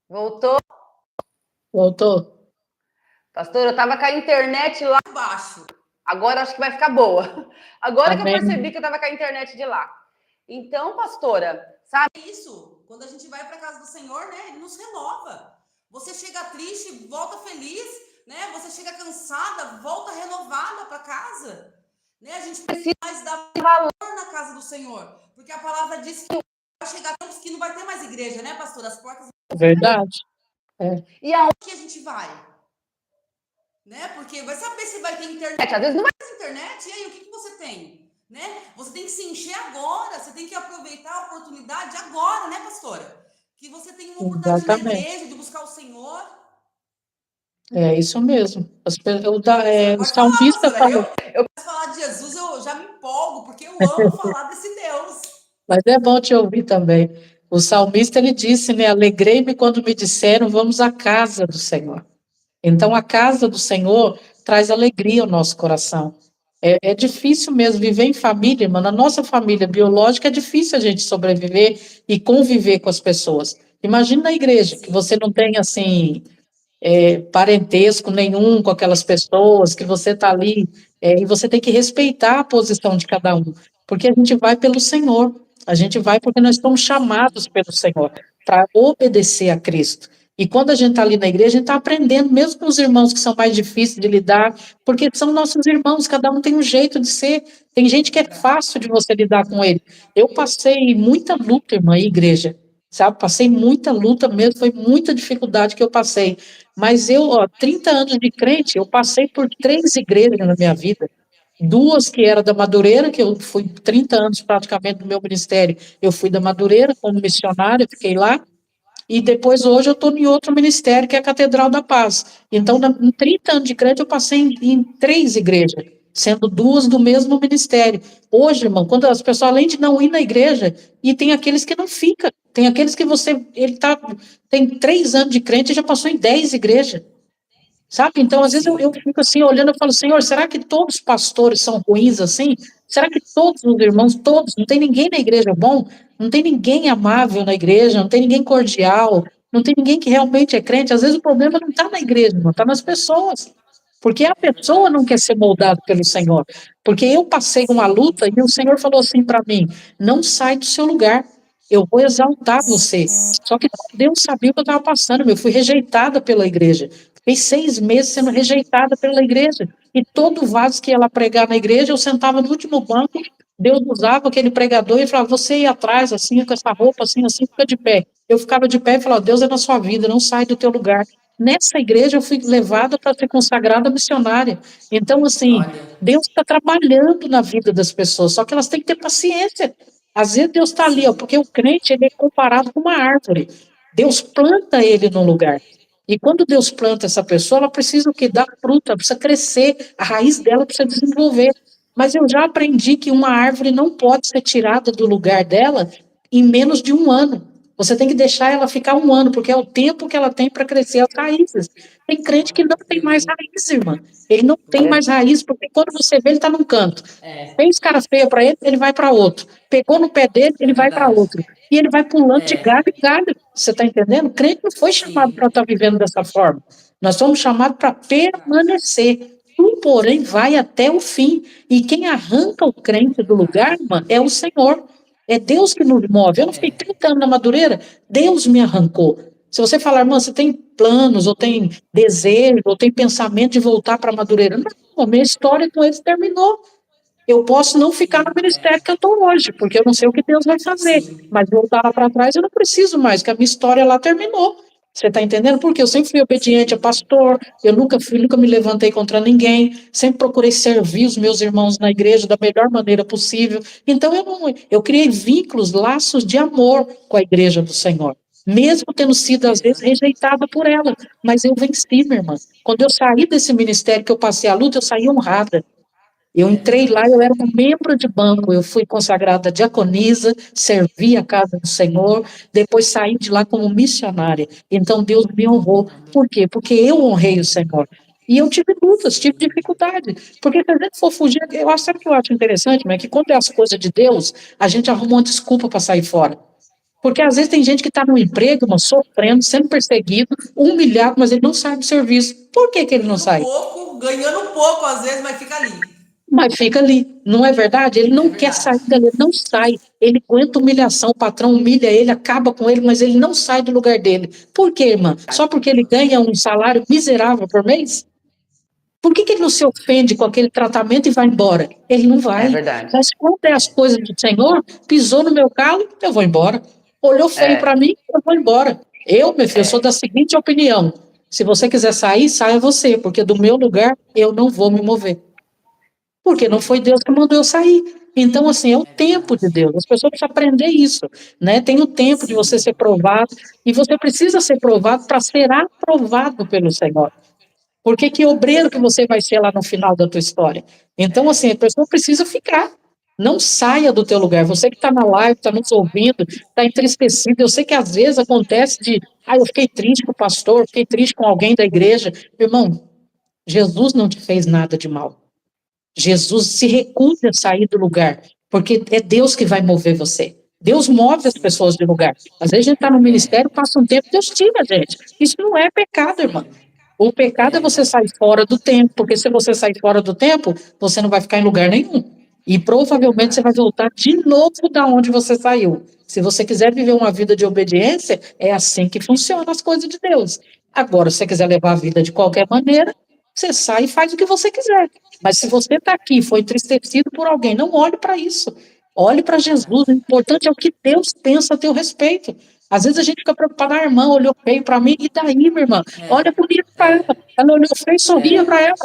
Voltou? Voltou. Pastor, eu tava com a internet lá embaixo. Agora acho que vai ficar boa. Agora que eu percebi que eu tava com a internet de lá. Então, pastora, sabe isso? Quando a gente vai para casa do Senhor, né? Ele nos renova. Você chega triste, volta feliz, né? Você chega cansada, volta renovada para casa. Né? A gente precisa mais dar valor na casa do Senhor, porque a palavra diz que vai chegar tempos que não vai ter mais igreja, né, pastora? As portas. Verdade. E aonde que a gente vai? Né? Porque vai saber se vai ter internet. Às vezes não vai ter internet, e aí o que você tem? Né? Você tem que se encher agora, você tem que aproveitar a oportunidade agora, né, pastora? Que você tem uma oportunidade na igreja de buscar o Senhor. É isso mesmo. O Pode falar, salmista pastora. falou, Eu posso falar de Jesus, eu já me empolgo, porque eu amo falar desse Deus. mas é bom te ouvir também. O salmista ele disse, né? Alegrei-me quando me disseram, vamos à casa do Senhor. Então, a casa do Senhor traz alegria ao nosso coração. É difícil mesmo viver em família, irmã. Na nossa família biológica é difícil a gente sobreviver e conviver com as pessoas. Imagina na igreja, que Sim, você não tem, assim, parentesco nenhum com aquelas pessoas, que você está ali, e você tem que respeitar a posição de cada um, porque a gente vai pelo Senhor, a gente vai porque nós estamos chamados pelo Senhor para obedecer a Cristo. E quando a gente está ali na igreja, a gente está aprendendo, mesmo com os irmãos que são mais difíceis de lidar, porque são nossos irmãos, cada um tem um jeito de ser. Tem gente que é fácil de você lidar com ele. Eu passei muita luta, irmã, em igreja, sabe? Passei muita luta mesmo, foi muita dificuldade que eu passei. Mas eu, 30 anos de crente, eu passei por 3 igrejas na minha vida. Duas que era da Madureira, que eu fui 30 anos praticamente do meu ministério, eu fui da Madureira como missionária, fiquei lá, e depois hoje eu estou em outro ministério, que é a Catedral da Paz. Então, em 30 anos de crente, eu passei em 3 igrejas, sendo duas do mesmo ministério. Hoje, irmão, quando as pessoas, além de não ir na igreja, e tem aqueles que não ficam, tem aqueles que tem 3 anos de crente e já passou em 10 igrejas. Sabe? Então, às vezes eu sim. fico assim, olhando, eu falo, Senhor, será que todos os pastores são ruins assim? Será que todos os irmãos, todos, não tem ninguém na igreja bom? Não tem ninguém amável na igreja? Não tem ninguém cordial? Não tem ninguém que realmente é crente? Às vezes o problema não está na igreja, não está nas pessoas. Porque a É pessoa verdade. não quer ser moldada pelo Senhor. Porque eu passei uma Sim, luta e o Senhor falou assim para mim: não sai do seu lugar, eu vou exaltar você. Só que Deus sabia o que eu estava passando, eu fui rejeitada pela igreja. Fiquei 6 meses sendo sim. rejeitada pela igreja. E todo vaso que ia lá pregar na igreja, eu sentava no último banco, Deus usava aquele pregador e falava, você ia atrás, assim, com essa roupa, assim, assim, fica de pé. Eu ficava de pé e falava, Deus é na sua vida, não sai do teu lugar. Nessa igreja eu fui levada para ser consagrada missionária. Então, assim, Olha, Deus está trabalhando na vida das pessoas, só que elas têm que ter paciência. Às vezes Deus está ali, ó, sim, porque o crente ele é comparado com uma árvore. Deus planta ele num lugar. E quando Deus planta essa pessoa, ela precisa o quê? Dar fruta, precisa crescer, a raiz dela precisa desenvolver. Mas eu já aprendi que uma árvore não pode ser tirada do lugar dela em menos de um ano. Você tem que deixar ela ficar um ano, porque é o tempo que ela tem para crescer as raízes. Tem crente que não tem mais entendi. raiz, irmã. Ele não tem mais raiz, porque quando você vê, ele está num canto. É, Fez cara feia para ele, ele vai para outro. Pegou no pé dele, é ele vai para verdade. outro. E ele vai pulando de galho É, em galho. Você está entendendo? O crente não foi chamado sim. para estar vivendo dessa forma. Nós somos chamados para permanecer. Tu, porém, vai até o fim. E quem arranca o crente do lugar, irmã, é o Senhor. É Deus que nos move. Eu não fiquei 30 anos na Madureira, Deus me arrancou. Se você falar, irmã, você tem planos, ou tem desejo, ou tem pensamento de voltar para a Madureira. Não, a minha história com eles terminou. Eu posso não ficar no Sim, ministério que eu estou hoje, porque eu não sei o que Deus vai fazer. sim. Mas voltar lá para trás eu não preciso mais, que a minha história lá terminou. Você está entendendo? Porque eu sempre fui obediente a Sim, pastor, eu nunca me levantei contra ninguém, sempre procurei servir os meus irmãos na igreja da melhor maneira possível. Então eu criei vínculos, laços de amor com a igreja do Senhor. Mesmo tendo com sido, às vezes, certeza. rejeitada por ela. Mas eu venci, minha irmã. Quando eu saí desse ministério que eu passei a luta, eu saí honrada. Eu É entrei lá, verdade. eu era uma membro de banco, eu fui consagrada diaconisa, servi a casa do Senhor, depois saí de lá como missionária. Então Deus me honrou. Por quê? Porque eu honrei o Senhor. E eu tive lutas, tive Sim. dificuldade. Porque se a gente for fugir, eu acho, sabe o que eu acho interessante, mas é que quando é as coisas de Deus, a gente arruma uma desculpa para sair fora. Porque às vezes tem gente que está no emprego, mas sofrendo, sendo perseguido, humilhado, mas ele não sai do serviço. Por que que ele não sai? Ganhando pouco às vezes, mas fica ali. Mas fica ali, não é verdade? Ele É não quer verdade. sair dali, ele não sai. Ele aguenta humilhação, o patrão humilha ele, acaba com ele, mas ele não sai do lugar dele. Por quê, irmã? Só porque ele ganha um salário miserável por mês? Por que que ele não se ofende com aquele tratamento e vai embora? Ele não É vai. verdade. Mas quando é as coisas do Senhor, pisou no meu calo, eu vou embora. Olhou feio para É, mim, eu vou embora. Meu filho, eu sou é. da seguinte opinião: se você quiser sair, saia você, porque do meu lugar eu não vou me mover. Porque não foi Deus que mandou eu sair. Então, assim, é o É tempo de verdade. Deus. As pessoas precisam aprender isso, né? Tem o tempo de você Sim. ser provado, e você precisa ser provado para ser aprovado pelo Senhor. Porque que obreiro que você vai ser lá no final da tua história? Então, assim, a pessoa precisa ficar. Não saia do teu lugar. Você que está na live, está nos ouvindo, está entristecido. Eu sei que às vezes acontece de, eu fiquei triste com o pastor, fiquei triste com alguém da igreja. Irmão, Jesus não te fez nada de mal. Jesus se recusa a sair do lugar, porque é Deus que vai mover você. Deus move as pessoas de lugar. Às vezes a gente está no ministério, passa um tempo, Deus tira a gente. Isso não é pecado, irmão. O pecado é você sair fora do tempo, porque se você sair fora do tempo, você não vai ficar em lugar nenhum. E provavelmente você vai voltar de novo da onde você saiu. Se você quiser viver uma vida de obediência, é assim que funcionam as coisas de Deus. Agora, se você quiser levar a vida de qualquer maneira, você sai e faz o que você quiser. Mas se você está aqui, foi entristecido por alguém, não olhe para isso. Olhe para Jesus. O importante é o que Deus pensa a teu respeito. Às vezes a gente fica preocupado, a irmã olhou feio para mim, e daí, minha irmã? Olha bonito para ela. Ela olhou feio, sorria para ela.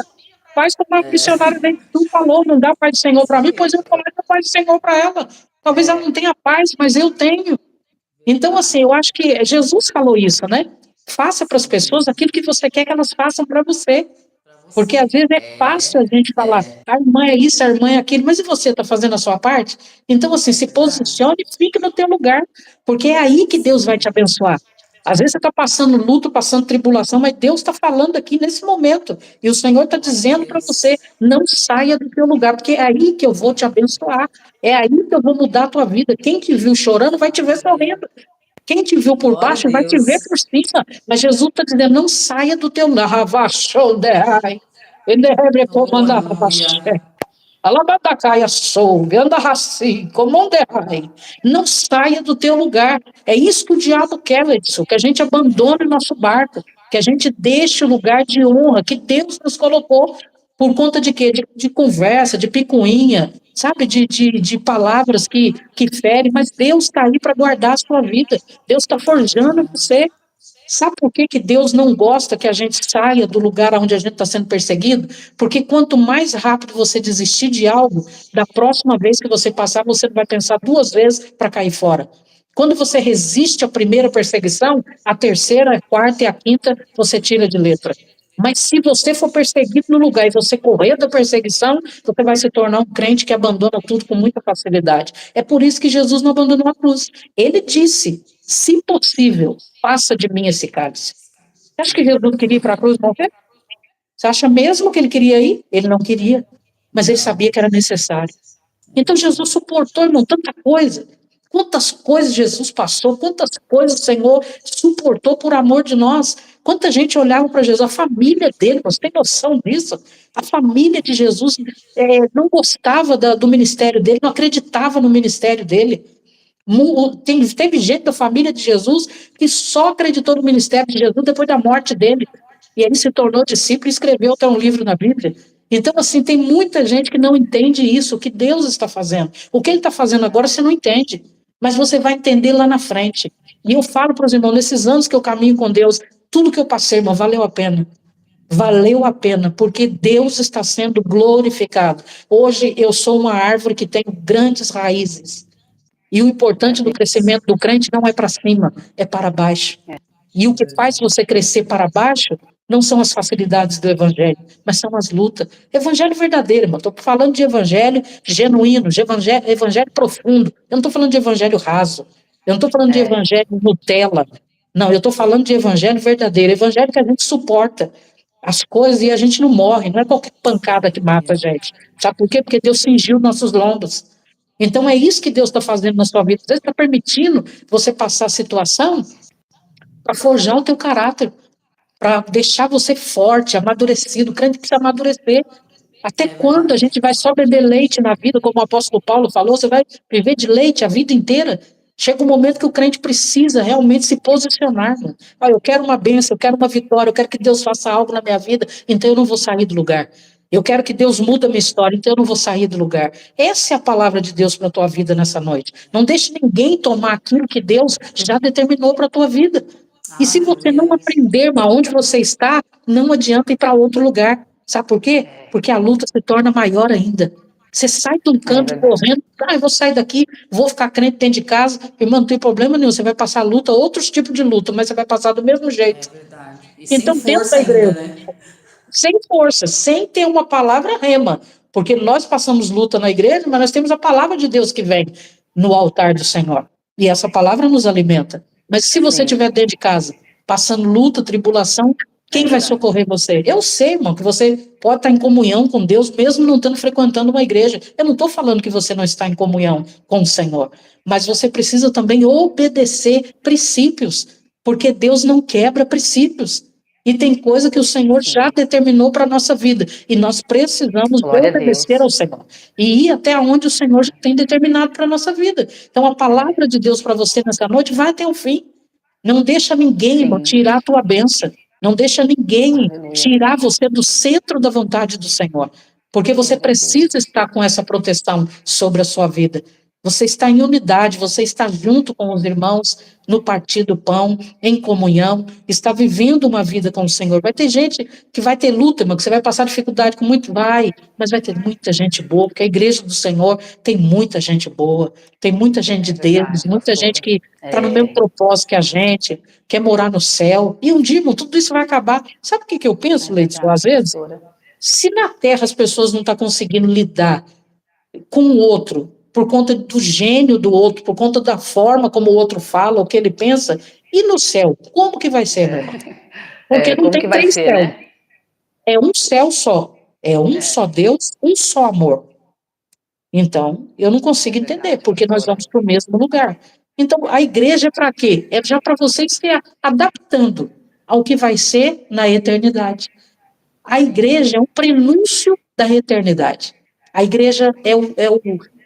Faz como a missionária dele tu falou, não dá paz do Senhor para mim, pois eu falei da paz do Senhor para ela. Talvez ela não tenha paz, mas eu tenho. Então, assim, eu acho que Jesus falou isso, né? Faça para as pessoas aquilo que você quer que elas façam para você. Porque às vezes é fácil a gente falar, a irmã é isso, a irmã é aquilo, mas e você está fazendo a sua parte? Então, assim, se posicione e fique no teu lugar, porque é aí que Deus vai te abençoar. Às vezes você está passando luto, passando tribulação, mas Deus está falando aqui nesse momento, e o Senhor está dizendo para você, não saia do teu lugar, porque é aí que eu vou te abençoar, é aí que eu vou mudar a tua vida. Quem te viu chorando vai te ver sorrindo. Quem te viu por Glória a baixo vai te ver Deus. por cima. Mas Jesus está dizendo, não saia do teu lado. Aleluia. Alabadacaia soube, anda assim, comonderai. Não saia do teu lugar. É isso que o diabo quer, Edson, que a gente abandone o nosso barco, que a gente deixe o lugar de honra que Deus nos colocou. Por conta de quê? De conversa, de picuinha, sabe? De palavras que ferem, mas Deus está aí para guardar a sua vida. Deus está forjando você. Sabe por que que Deus não gosta que a gente saia do lugar onde a gente está sendo perseguido? Porque quanto mais rápido você desistir de algo, da próxima vez que você passar, você vai pensar duas vezes para cair fora. Quando você resiste à primeira perseguição, a terceira, a quarta e a quinta você tira de letra. Mas se você for perseguido no lugar e você correr da perseguição, você vai se tornar um crente que abandona tudo com muita facilidade. É por isso que Jesus não abandonou a cruz. Ele disse, se possível, passa de mim esse cálice. Você acha que Jesus queria ir para a cruz morrer? Você acha mesmo que ele queria ir? Ele não queria, mas ele sabia que era necessário. Então Jesus suportou, irmão, tanta coisa. Quantas coisas Jesus passou, quantas coisas o Senhor suportou por amor de nós. Quanta gente olhava para Jesus, a família dele, você tem noção disso? A família de Jesus não gostava do ministério dele, não acreditava no ministério dele. Teve gente da família de Jesus que só acreditou no ministério de Jesus depois da morte dele. E ele se tornou discípulo e escreveu até um livro na Bíblia. Então, assim, tem muita gente que não entende isso, o que Deus está fazendo. O que ele está fazendo agora você não entende, mas você vai entender lá na frente. E eu falo para os irmãos, nesses anos que eu caminho com Deus, tudo que eu passei, irmão, valeu a pena. Valeu a pena, porque Deus está sendo glorificado. Hoje eu sou uma árvore que tem grandes raízes. E o importante do crescimento do crente não é para cima, é para baixo. E o que faz você crescer para baixo não são as facilidades do evangelho, mas são as lutas. Evangelho verdadeiro, irmão. Estou falando de evangelho genuíno, de evangelho profundo. Eu não estou falando de evangelho raso. Eu não estou falando de evangelho Nutella. Não, eu estou falando de evangelho verdadeiro, evangelho que a gente suporta as coisas e a gente não morre. Não é qualquer pancada que mata a gente. Sabe por quê? Porque Deus cingiu nossos lombos. Então é isso que Deus está fazendo na sua vida. Deus está permitindo você passar a situação para forjar o teu caráter, para deixar você forte, amadurecido. O crente precisa amadurecer. Até quando a gente vai só beber leite na vida, como o apóstolo Paulo falou, você vai viver de leite a vida inteira? Chega um momento que o crente precisa realmente se posicionar. Né? Eu quero uma bênção, eu quero uma vitória, eu quero que Deus faça algo na minha vida, então eu não vou sair do lugar. Eu quero que Deus mude a minha história, então eu não vou sair do lugar. Essa é a palavra de Deus para a tua vida nessa noite. Não deixe ninguém tomar aquilo que Deus já determinou para a tua vida. E se você não aprender aonde você está, não adianta ir para outro lugar. Sabe por quê? Porque a luta se torna maior ainda. Você sai de um canto correndo, eu vou sair daqui, vou ficar crente dentro de casa, irmão, não tem problema nenhum, você vai passar outros tipos de luta, mas você vai passar do mesmo jeito. É verdade. E Então, sem dentro força da igreja, ainda, né? sem força, sem ter uma palavra rema, porque nós passamos luta na igreja, mas nós temos a palavra de Deus que vem no altar do Senhor, e essa palavra nos alimenta. Mas se você Sim. estiver dentro de casa, passando luta, tribulação, quem vai verdade. socorrer você? Eu sei, irmão, que você pode estar em comunhão com Deus, mesmo não estando frequentando uma igreja. Eu não estou falando que você não está em comunhão com o Senhor, mas você precisa também obedecer princípios, porque Deus não quebra princípios. E tem coisa que o Senhor Sim. já determinou para a nossa vida, e nós precisamos Glória a obedecer Deus. ao Senhor, e ir até onde o Senhor já tem determinado para a nossa vida. Então, a palavra de Deus para você nessa noite vai até o fim. Não deixa ninguém, irmão, Sim. tirar a tua bênção. Não deixa ninguém Aleluia. tirar você do centro da vontade do Senhor. Porque você Glória a Deus. precisa estar com essa proteção sobre a sua vida. Você está em unidade, você está junto com os irmãos no partir do pão, em comunhão, está vivendo uma vida com o Senhor. Vai ter gente que vai ter luta, irmão, que você vai passar dificuldade com muito, vai, mas vai ter muita gente boa, porque a igreja do Senhor tem muita gente boa, tem muita gente de Deus, Verdade, muita gente pastora. que está no mesmo propósito que a gente, quer morar no céu. E um dia, irmão, tudo isso vai acabar. Sabe o que eu penso, Leidson, às verdade, vezes? pastora. Se na Terra as pessoas não estão conseguindo lidar com o outro, por conta do gênio do outro, por conta da forma como o outro fala, o que ele pensa, e no céu, como que vai ser, meu irmão? Porque não Como tem que vai três ser, céus, né? é um céu só, é um só Deus, um só amor. Então, eu não consigo entender, Verdade, porque nós pastora. vamos para o mesmo lugar. Então, a igreja é para quê? É já para você se adaptando ao que vai ser na eternidade. A igreja é um prenúncio da eternidade. A igreja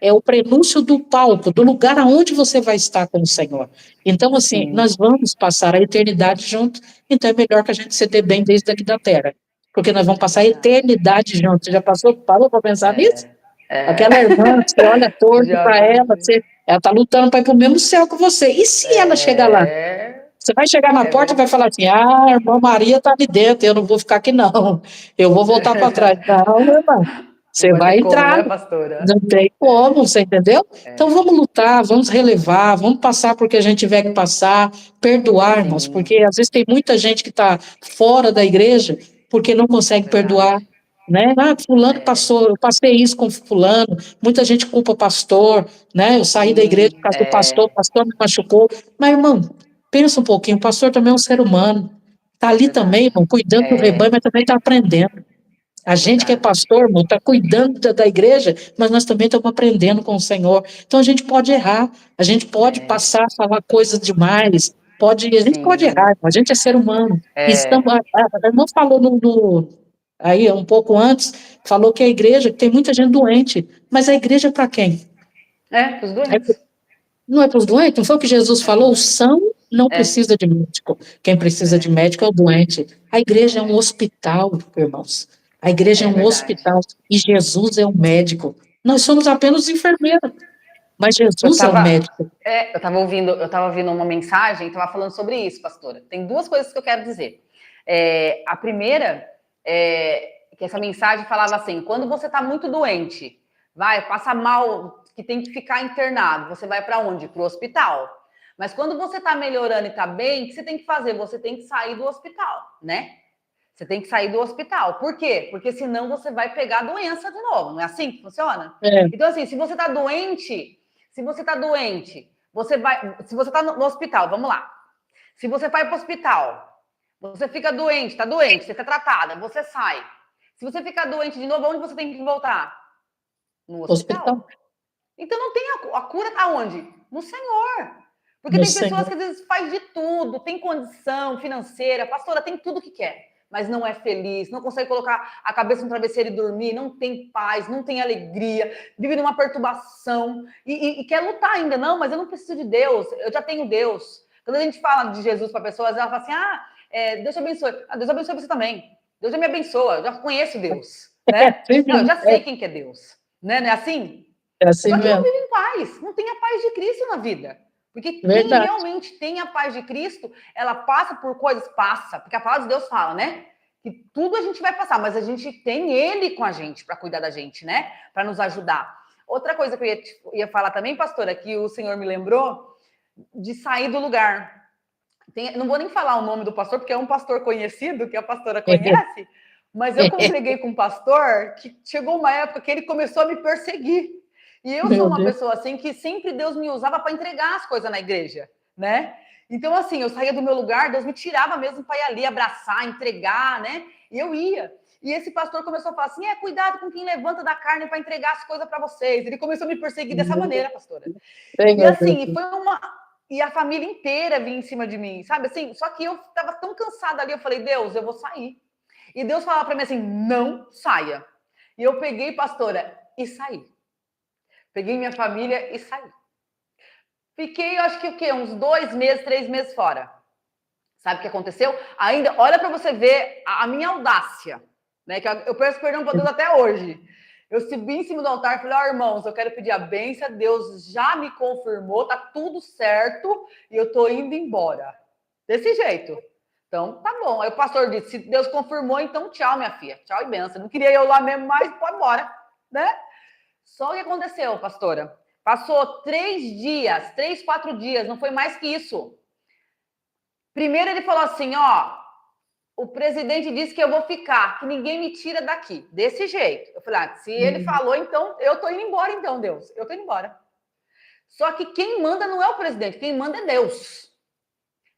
é o prenúncio do palco, do lugar aonde você vai estar com o Senhor. Então, assim, Sim. nós vamos passar a eternidade juntos, então é melhor que a gente se dê bem desde aqui da terra. Porque nós vamos passar a verdade. eternidade juntos. Você já parou para pensar nisso? É, Aquela irmã, você olha torto já para ela, pensei. ela está lutando para ir para o mesmo céu que você. E se ela chegar lá? Você vai chegar na porta e vai verdade. falar assim: ah, a irmã Maria está ali dentro, eu não vou ficar aqui, não. Eu vou voltar para trás. Não, meu irmão. Não Você vai ter vai como, entrar, né, pastora? não tem como, você entendeu? Então vamos lutar, vamos relevar, vamos passar porque a gente tiver que passar, perdoar, irmãos, Sim, porque às vezes tem muita gente que está fora da igreja porque não consegue perdoar, verdade. né? Ah, fulano passou, eu passei isso com fulano, muita gente culpa o pastor, né? Eu saí da igreja por Sim, causa do pastor, o pastor me machucou. Mas, irmão, pensa um pouquinho, o pastor também é um ser humano, está ali também, verdade. irmão, cuidando do rebanho, mas também está aprendendo. A gente que é Verdade. pastor, irmão, está cuidando da igreja, mas nós também estamos aprendendo com o Senhor. Então a gente pode errar, a gente pode passar a falar coisas demais, a gente pode Sim. errar, irmão, a gente é ser humano. É, A irmã falou aí um pouco antes, falou que a igreja que tem muita gente doente, mas a igreja é para quem? os doentes. Não é para os doentes? Não foi o que Jesus É pros falou? O doentes. são não É, precisa de médico. Quem precisa de é, médico é o doente. A igreja é um hospital, irmãos. A igreja é um verdade. hospital e Jesus é um médico. Nós somos apenas enfermeiros, mas Eu Jesus é o tava, médico. eu tava ouvindo uma mensagem, tava falando sobre isso, pastora. Tem duas coisas que eu quero dizer. A primeira é que essa mensagem falava assim: quando você tá muito doente, passa mal, que tem que ficar internado, você vai para onde? Para o hospital. Mas quando você tá melhorando e tá bem, o que você tem que fazer? Você tem que sair do hospital, né? Você tem que sair do hospital. Por quê? Porque senão você vai pegar a doença de novo. Não é assim que funciona? É, Então, assim, se você tá doente, você vai. Se você tá no hospital, vamos lá. Se você vai para o hospital, você fica doente, tá doente, você tá tratada, você sai. Se você ficar doente de novo, onde você tem que voltar? No hospital hospital. Então não tem a cura tá onde? No Senhor. Porque no tem pessoas Senhor. que às vezes faz de tudo, tem condição financeira, pastora, tem tudo que quer, mas não é feliz, não consegue colocar a cabeça no travesseiro e dormir, não tem paz, não tem alegria, vive numa perturbação e quer lutar ainda. Não, mas eu não preciso de Deus, eu já tenho Deus. Quando a gente fala de Jesus para pessoas, ela fala assim: Deus te abençoe. Deus abençoe você também. Deus já me abençoa, eu já conheço Deus, né? Não, eu já sei quem que é Deus, né? Não é assim? É assim Só que não mesmo. vive em paz, não tem a paz de Cristo na vida. Porque quem Verdade. realmente tem a paz de Cristo, ela passa por coisas, passa, porque a palavra de Deus fala, né? Que tudo a gente vai passar, mas a gente tem Ele com a gente para cuidar da gente, né? Para nos ajudar. Outra coisa que eu ia falar também, pastora, que o Senhor me lembrou, de sair do lugar. Não vou nem falar o nome do pastor, porque é um pastor conhecido, que a pastora conhece, Mas eu congreguei com um pastor que chegou uma época que ele começou a me perseguir. E eu sou uma pessoa assim que sempre Deus me usava para entregar as coisas na igreja, né? Então, assim, eu saía do meu lugar, Deus me tirava mesmo para ir ali abraçar, entregar, né? E eu ia. E esse pastor começou a falar assim: cuidado com quem levanta da carne para entregar as coisas para vocês. Ele começou a me perseguir dessa maneira, pastora. E assim, foi uma. E a família inteira vinha em cima de mim, sabe? Assim, só que eu estava tão cansada ali, eu falei: Deus, eu vou sair. E Deus falava para mim assim: não saia. E eu peguei, pastora, e saí. Peguei minha família e saí. Fiquei, acho que o quê? Uns 2 meses, 3 meses fora. Sabe o que aconteceu? Ainda, olha para você ver a minha audácia, né? Que eu peço perdão para Deus até hoje. Eu subi em cima do altar e falei: irmãos, eu quero pedir a bênção, Deus já me confirmou, tá tudo certo e eu tô indo embora. Desse jeito. Então, tá bom. Aí o pastor disse: se Deus confirmou, então tchau, minha filha. Tchau e benção. Não queria eu lá mesmo, mas pode embora, né? Só o que aconteceu, pastora? Passou 3 dias, 3, 4 dias, não foi mais que isso. Primeiro ele falou assim: o presidente disse que eu vou ficar, que ninguém me tira daqui. Desse jeito. Eu falei: se ele falou, então eu tô indo embora, então, Deus. Eu tô indo embora. Só que quem manda não é o presidente, quem manda é Deus.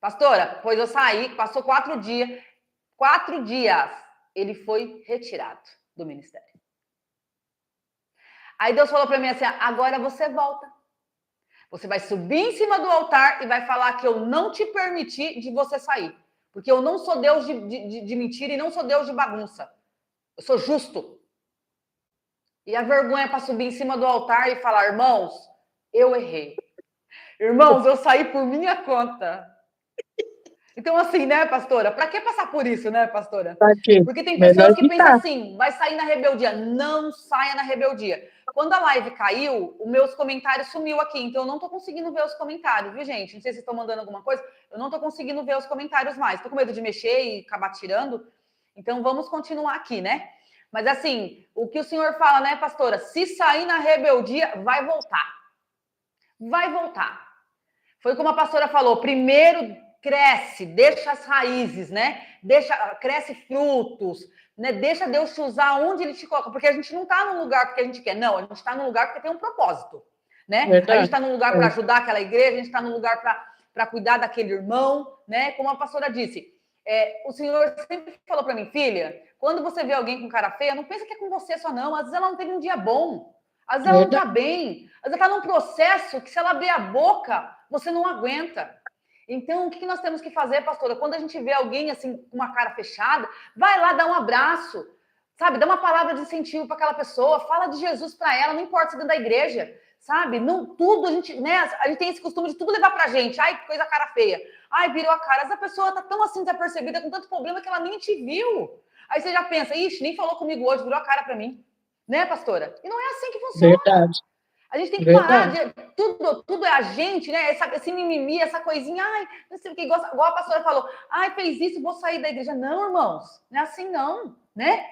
Pastora, pois eu saí, passou 4 dias. 4 dias, ele foi retirado do ministério. Aí Deus falou para mim assim: agora você volta. Você vai subir em cima do altar e vai falar que eu não te permiti de você sair. Porque eu não sou Deus de mentira e não sou Deus de bagunça. Eu sou justo. E a vergonha para subir em cima do altar e falar: irmãos, eu errei. Irmãos, eu saí por minha conta. Então, assim, né, pastora? Para que passar por isso, né, pastora? Porque tem pessoas que pensam assim: vai sair na rebeldia. Não saia na rebeldia. Quando a live caiu, os meus comentários sumiu aqui, então eu não tô conseguindo ver os comentários, viu, gente? Não sei se vocês estão mandando alguma coisa, eu não tô conseguindo ver os comentários mais. Tô com medo de mexer e acabar tirando. Então vamos continuar aqui, né? Mas assim, o que o senhor fala, né, pastora? Se sair na rebeldia, vai voltar. Vai voltar. Foi como a pastora falou: primeiro cresce, deixa as raízes, né? Cresce frutos, né? Deixa Deus te usar onde Ele te coloca, porque a gente não está num lugar porque a gente quer, não, a gente está num lugar porque tem um propósito, né? Verdade. A gente está num lugar para ajudar aquela igreja, a gente está num lugar para cuidar daquele irmão, né? Como a pastora disse, o Senhor sempre falou para mim: filha, quando você vê alguém com cara feia, não pensa que é com você só não, às vezes ela não teve um dia bom, às vezes ela não está bem, às vezes ela está num processo que se ela abrir a boca, você não aguenta. Então, o que nós temos que fazer, pastora? Quando a gente vê alguém assim, com uma cara fechada, vai lá dar um abraço, sabe? Dá uma palavra de incentivo para aquela pessoa, fala de Jesus para ela, não importa se dentro da igreja, sabe? Não, tudo a gente, né? A gente tem esse costume de tudo levar pra gente. Ai, que coisa cara feia. Ai, virou a cara. Essa pessoa tá tão assim desapercebida, com tanto problema, que ela nem te viu. Aí você já pensa: ixi, nem falou comigo hoje, virou a cara para mim. Né, pastora? E não é assim que funciona. Verdade. A gente tem que parar de... Tudo é a gente, né? Esse mimimi, essa coisinha. Ai, não sei o que, igual a pastora falou. Ai, fez isso, vou sair da igreja. Não, irmãos. Não é assim, não. Né?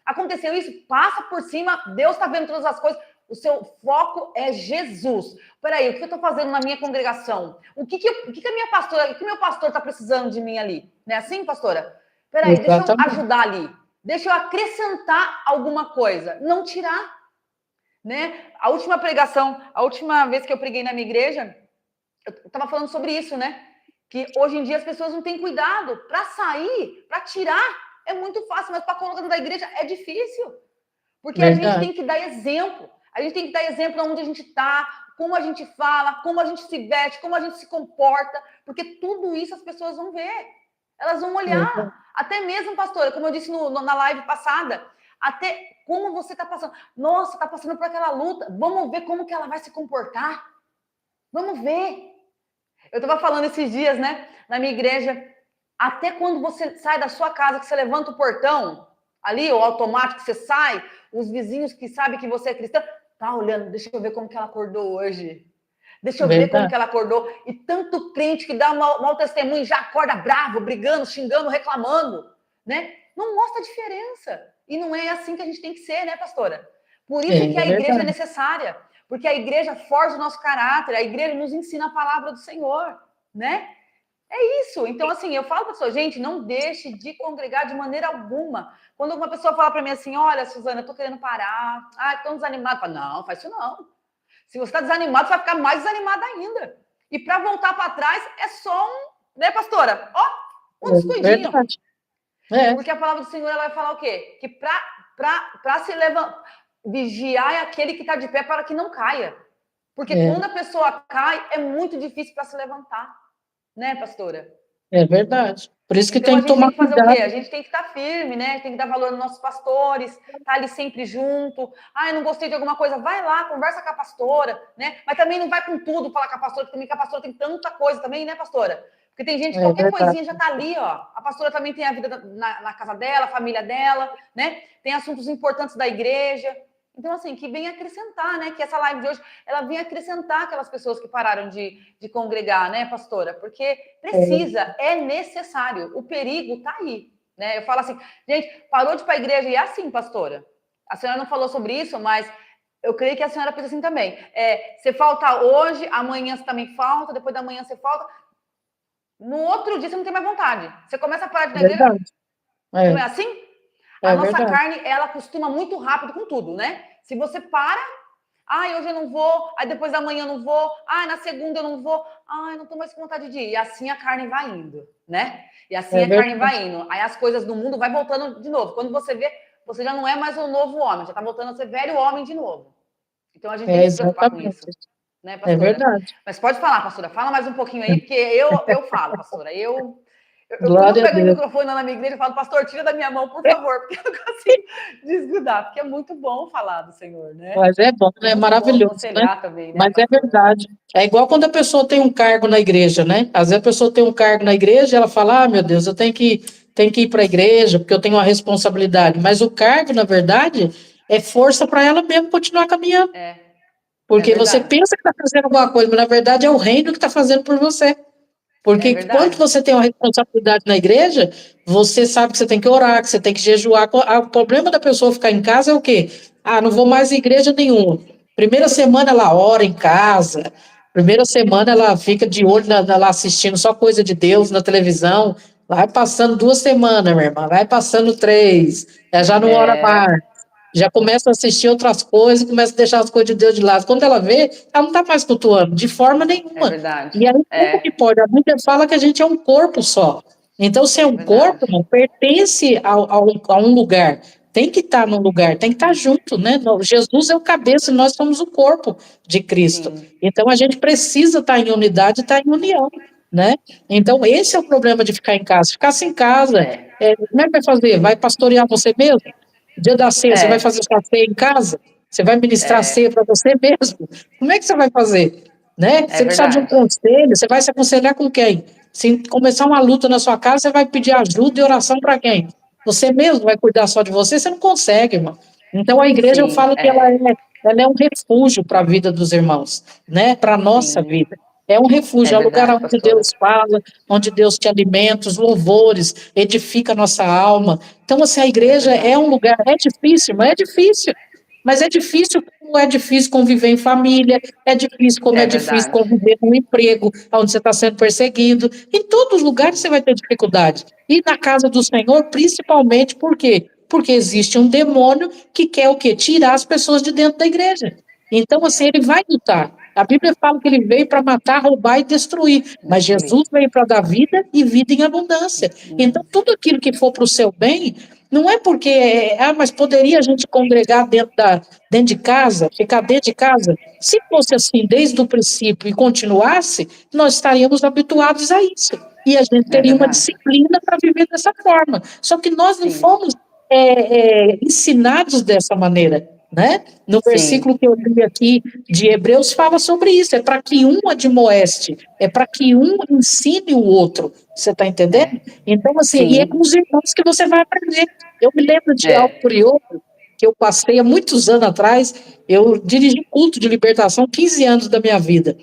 Aconteceu isso, passa por cima. Deus está vendo todas as coisas. O seu foco é Jesus. Peraí, o que eu estou fazendo na minha congregação? O que a minha pastora, o que o meu pastor está precisando de mim ali? Não é assim, pastora? Peraí, deixa eu ajudar ali. Deixa eu acrescentar alguma coisa. Não tirar. Né? A última pregação, a última vez que eu preguei na minha igreja, eu estava falando sobre isso, né? Que hoje em dia as pessoas não têm cuidado. Para sair, para tirar, é muito fácil, mas para colocar na igreja é difícil. Porque Verdade. A gente tem que dar exemplo. A gente tem que dar exemplo onde a gente está, como a gente fala, como a gente se veste, como a gente se comporta, porque tudo isso as pessoas vão ver. Elas vão olhar. Verdade. Até mesmo, pastora, como eu disse na live passada, até como você está passando. Nossa, está passando por aquela luta. Vamos ver como que ela vai se comportar. Vamos ver. Eu estava falando esses dias, né, na minha igreja, até quando você sai da sua casa, que você levanta o portão, ali, o automático, que você sai, os vizinhos que sabem que você é cristã, tá olhando, deixa eu ver como que ela acordou hoje. Deixa eu ver como que ela acordou. E tanto crente que dá um mau testemunho e já acorda bravo, brigando, xingando, reclamando, né? Não mostra a diferença. E não é assim que a gente tem que ser, né, pastora? Por isso que a igreja é necessária. Porque a igreja forja o nosso caráter, a igreja nos ensina a palavra do Senhor, né? Isso. Então, assim, eu falo para a pessoa, gente, não deixe de congregar de maneira alguma. Quando uma pessoa fala para mim assim, olha, Suzana, eu tô querendo parar, tô desanimado. Eu falo, não, faz isso não. Se você está desanimado, você vai ficar mais desanimado ainda. E para voltar para trás, é só né, pastora? Ó, um descuidinho. Verdade. Porque a palavra do Senhor, ela vai falar o quê? Que para se levantar, vigiar é aquele que está de pé para que não caia. Porque quando a pessoa cai, é muito difícil para se levantar. Né, pastora? É verdade. Por isso que então, tem que tomar cuidado. A gente tem que fazer o quê? A gente tem que estar firme, né? Tem que dar valor nos nossos pastores, estar ali sempre junto. Eu não gostei de alguma coisa, vai lá, conversa com a pastora, né? Mas também não vai com tudo falar com a pastora, porque também que a pastora tem tanta coisa também, né, pastora? Porque tem gente, qualquer coisinha já tá ali, ó. A pastora também tem a vida na casa dela, a família dela, né? Tem assuntos importantes da igreja. Então, assim, que venha acrescentar, né? Que essa live de hoje, ela venha acrescentar aquelas pessoas que pararam de congregar, né, pastora? Porque precisa, é necessário. O perigo tá aí, né? Eu falo assim, gente, parou de ir para a igreja e é assim, pastora. A senhora não falou sobre isso, mas eu creio que a senhora pensa assim também. Você falta hoje, amanhã você também falta, depois da manhã você falta. No outro dia você não tem mais vontade. Você começa a parar de ir na igreja. Não é assim? A nossa carne, ela acostuma muito rápido com tudo, né? Se você para, hoje eu não vou, aí depois da manhã eu não vou, na segunda eu não vou, eu não tô mais com vontade de ir. E assim a carne vai indo, né? E assim a carne vai indo. Aí as coisas do mundo vai voltando de novo. Quando você vê, você já não é mais um novo homem, já tá voltando a ser velho homem de novo. Então a gente tem que se preocupar com isso. Né, pastora? É verdade. Mas pode falar, pastora. Fala mais um pouquinho aí, porque eu falo, pastora. Quando eu pego o microfone lá na minha igreja, eu falo, pastor, tira da minha mão, por favor, porque eu não consigo desgrudar, porque é muito bom falar do Senhor, né? Mas é bom, né? É maravilhoso, né? Também, né? Mas é verdade. É igual quando a pessoa tem um cargo na igreja, né? Às vezes a pessoa tem um cargo na igreja e ela fala, meu Deus, eu tenho que ir para a igreja, porque eu tenho uma responsabilidade. Mas o cargo, na verdade, é força para ela mesmo continuar caminhando. Porque você pensa que está fazendo alguma coisa, mas na verdade é o reino que está fazendo por você. Porque quando você tem uma responsabilidade na igreja, você sabe que você tem que orar, que você tem que jejuar. O problema da pessoa ficar em casa é o quê? Não vou mais em igreja nenhuma. Primeira semana ela ora em casa. Primeira semana ela fica de olho lá assistindo só coisa de Deus na televisão. Vai passando 2 semanas, minha irmã. Vai passando 3. Ela já não ora mais. Já começa a assistir outras coisas, começa a deixar as coisas de Deus de lado. Quando ela vê, ela não está mais cultuando, de forma nenhuma. É verdade. E aí, como que pode? A Bíblia fala que a gente é um corpo só. Então, se é um corpo, não pertence a um lugar. Tem que estar num lugar, tem que estar junto, né? Jesus é o cabeça e nós somos o corpo de Cristo. Sim. Então, a gente precisa estar em unidade e estar em união, né? Então, esse é o problema de ficar em casa. Ficar sem casa, como é que vai fazer? Vai pastorear você mesmo? Dia da ceia, você vai fazer sua ceia em casa? Você vai ministrar a ceia para você mesmo? Como é que você vai fazer? Né? Você precisa de um conselho, você vai se aconselhar com quem? Se começar uma luta na sua casa, você vai pedir ajuda e oração para quem? Você mesmo vai cuidar só de você? Você não consegue, irmão. Então, a igreja, eu falo que ela é um refúgio para a vida dos irmãos, né? Para a nossa vida. É um refúgio, é um lugar onde pastora. Deus fala, onde Deus te alimenta, os louvores, edifica a nossa alma. Então, assim, a igreja é um lugar, é difícil, mas é difícil. Mas é difícil como é difícil conviver em família, é difícil como é difícil conviver num emprego, onde você está sendo perseguido. Em todos os lugares você vai ter dificuldade. E na casa do Senhor, principalmente, por quê? Porque existe um demônio que quer o quê? Tirar as pessoas de dentro da igreja. Então, assim, ele vai lutar. A Bíblia fala que ele veio para matar, roubar e destruir, mas Jesus veio para dar vida e vida em abundância. Então, tudo aquilo que for para o seu bem, não é porque, mas poderia a gente congregar dentro de casa, ficar dentro de casa? Se fosse assim desde o princípio e continuasse, nós estaríamos habituados a isso. E a gente teria uma disciplina para viver dessa forma. Só que nós não fomos ensinados dessa maneira. Né? No versículo que eu li aqui de Hebreus fala sobre isso, é para que um admoeste, é para que um ensine o outro, você está entendendo? Então, assim, e é com os irmãos que você vai aprender. Eu me lembro de algo curioso, que eu passei há muitos anos atrás, eu dirigi culto de libertação 15 anos da minha vida,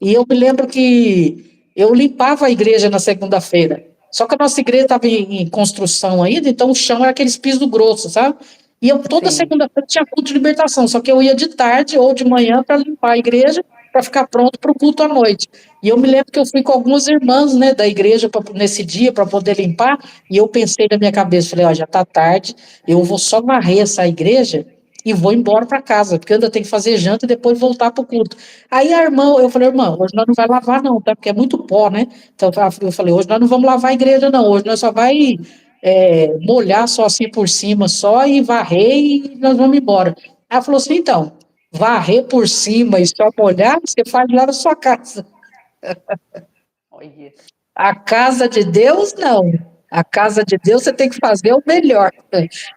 e eu me lembro que eu limpava a igreja na segunda-feira, só que a nossa igreja estava em construção ainda, então o chão era aqueles pisos grossos, sabe? E eu toda segunda-feira tinha culto de libertação, só que eu ia de tarde ou de manhã para limpar a igreja para ficar pronto para o culto à noite. E eu me lembro que eu fui com algumas irmãs, né, da igreja nesse dia para poder limpar, e eu pensei na minha cabeça, falei, ó, já está tarde, eu vou só varrer essa igreja e vou embora para casa, porque eu ainda tenho que fazer janta e depois voltar para o culto. Aí a irmã, eu falei, irmã, hoje nós não vai lavar não, tá? Porque é muito pó, né? Então eu falei, hoje nós não vamos lavar a igreja não, hoje nós só vai molhar só assim por cima só e varrer e nós vamos embora. Ela falou assim, então, varrer por cima e só molhar, você faz lá na sua casa. Olha. A casa de Deus, não. A casa de Deus você tem que fazer o melhor.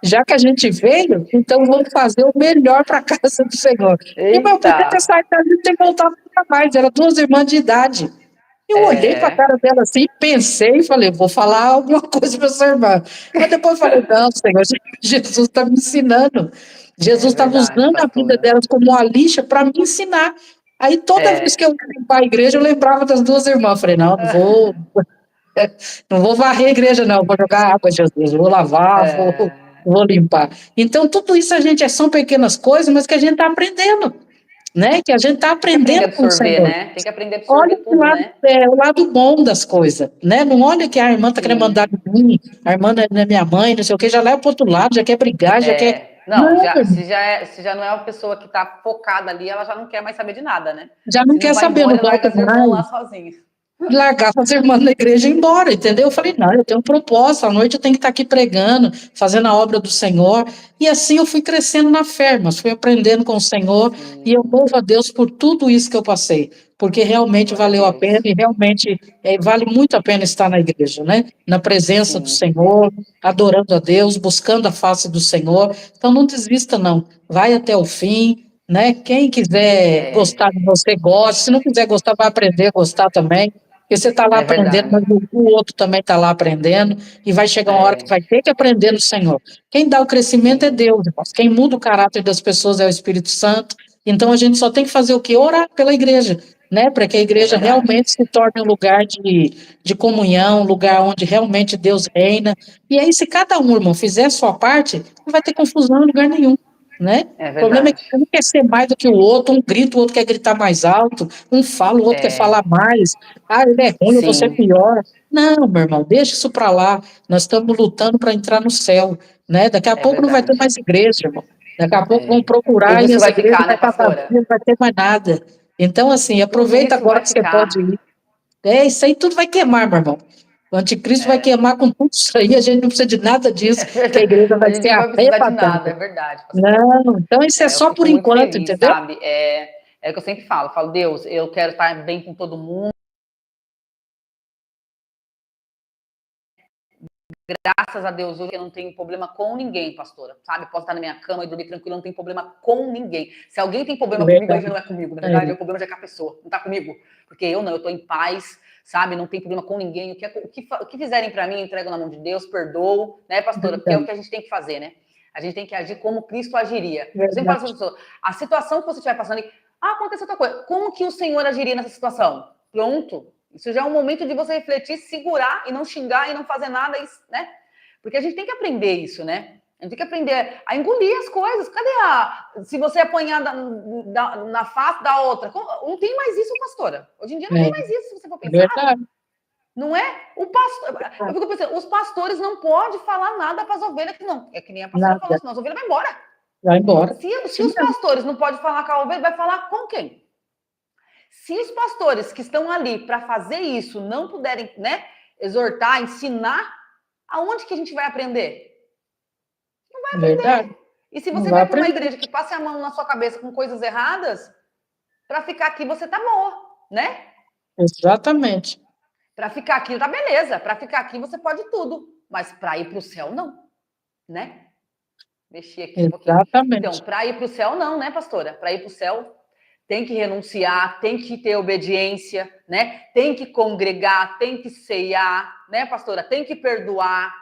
Já que a gente veio, então vamos fazer o melhor para a casa do Senhor. E eu podia ter Eita! saído dali e ter voltado nunca mais. Eram duas irmãs de idade. Eu olhei para a É, cara dela assim, pensei e falei, vou falar alguma coisa para essa irmã. Mas depois eu falei, não, Senhor, Jesus está me ensinando. é Jesus estava verdade, usando a vida pastora. delas como uma lixa para me ensinar. Aí toda vez que É. eu ia para a igreja, eu lembrava das duas irmãs. Eu falei, não, não vou varrer a igreja, não, vou jogar água, Jesus, vou lavar, É, vou limpar. Então, tudo isso são pequenas coisas, mas que a gente está aprendendo, né? Que a gente está tem que aprender a aprendendo com o absorver, Senhor. né? Tem que aprender a Olha absorver tudo, né? o lado bom das coisas, né? Não olha que a irmã está querendo mandar Sim. de mim, a irmã não é minha mãe, não sei o quê, já leva para outro lado, já quer brigar, já quer. Não, Não, se já não é uma pessoa que está focada ali, ela já não quer mais saber de nada, né? já não Se não quer vai saber, não embora, larga volta as irmãs lá mais. sozinhas. Largar as irmãs na igreja e ir embora, entendeu? Eu falei, não, eu tenho um propósito, à noite eu tenho que estar aqui pregando, fazendo a obra do Senhor, e assim eu fui crescendo na fé, mas fui aprendendo com o Senhor, e eu Sim, louvo a Deus por tudo isso que eu passei, porque realmente glória a valeu a pena, Deus. e realmente vale muito a pena estar na igreja, né? Na presença do Sim, Senhor, adorando a Deus, buscando a face do Senhor, então não desista não, vai até o fim, né? Quem quiser é, gostar de você, goste, se não quiser gostar, vai aprender a gostar também, porque você está lá é aprendendo, verdade. mas o outro também está lá aprendendo, e vai chegar uma hora que É, vai ter que aprender no Senhor. Quem dá o crescimento é sim, Deus, irmãos. Quem muda o caráter das pessoas é o Espírito Santo. Então a gente só tem que fazer o quê? Orar pela igreja, né? Para que a é igreja verdade. realmente se torne um lugar de comunhão, um lugar onde realmente Deus reina. E aí, se cada um, irmão, fizer a sua parte, não vai ter confusão em lugar nenhum, né? É O problema é que verdade. um quer ser mais do que o outro, um grita, o outro quer gritar mais alto, um fala, o outro quer falar É, mais. Ah, ele é ruim, você é sim. pior. Não, meu irmão, deixa isso para lá. Nós estamos lutando para entrar no céu, né? Daqui a É pouco não vai ter verdade. mais igreja, irmão. Daqui a pouco vão É. procurar Tudo e isso as vai igrejas ficar, vão né, estar vazias, pastora? não vai ter mais nada. Então, assim, Tudo aproveita isso agora vai que você pode ficar. ir. Isso aí tudo vai queimar, meu irmão. O anticristo vai É, queimar com tudo isso aí, a gente não precisa de nada é disso, que a verdade. igreja A vai gente ser não vai precisar de nada, arrebatada. é verdade, pastora. Não, então isso é É, eu só por fico muito enquanto, feliz, entendeu? sabe? É o que eu sempre falo. Eu falo, Deus, eu quero estar bem com todo mundo. Graças a Deus, hoje eu não tenho problema com ninguém, pastora. Sabe? Posso estar na minha cama e dormir tranquilo, não tenho problema com ninguém. Se alguém tem É problema comigo, aí já verdade. não é comigo. Na É, verdade, o problema já é com a pessoa, não tá comigo. Porque eu não, eu tô em paz, sabe? Não tem problema com ninguém. O que fizerem para mim, eu entrego na mão de Deus, perdoo, né, pastora? Porque é o verdade, que a gente tem que fazer, né? A gente tem que agir como Cristo agiria. Eu sempre falo para as verdade. pessoas, a situação que você estiver passando, aconteceu outra coisa. Como que o Senhor agiria nessa situação? Pronto. Isso já é um momento de você refletir, segurar e não xingar e não fazer nada, né? Porque a gente tem que aprender isso, né? A gente tem que aprender a engolir as coisas. Cadê se você apanhar na face da outra? Não tem mais isso, pastora. Hoje em dia não tem É mais isso, se você for pensar. verdade. Não é? O pastor, eu fico pensando, os pastores não podem falar nada para as ovelhas, que não. É que nem a pastora falou, Nada. senão as ovelhas vão embora. Vai embora. Se Isso os mesmo. pastores não podem falar com a ovelha, vai falar com quem? Se os pastores que estão ali para fazer isso não puderem, né, exortar, ensinar, aonde que a gente vai aprender? Verdade. E se Não você vai vai para uma aprender. igreja que passe a mão na sua cabeça com coisas erradas, para ficar aqui você tá boa, né? Exatamente. Para ficar aqui tá beleza, para ficar aqui você pode tudo, mas para ir para o céu não, né? Mexi aqui um pouquinho. Então, Exatamente. para ir para o céu não, né, pastora? Para ir para o céu tem que renunciar, tem que ter obediência, né? Tem que congregar, tem que ceiar, né, pastora? Tem que perdoar,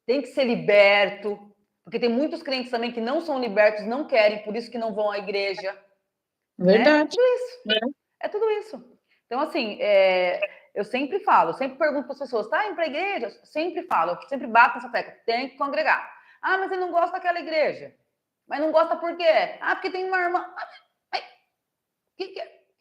tem que ser liberto, porque tem muitos crentes também que não são libertos, não querem, por isso que não vão à igreja, né? Verdade. Tudo isso, É, é tudo isso. Então, assim, eu sempre falo, sempre pergunto para as pessoas, tá indo para a igreja? Sempre falo, eu sempre bato nessa tecla, tem que congregar. Ah, mas ele não gosta daquela igreja. Mas não gosta por quê? Ah, porque tem uma irmã. Mas, que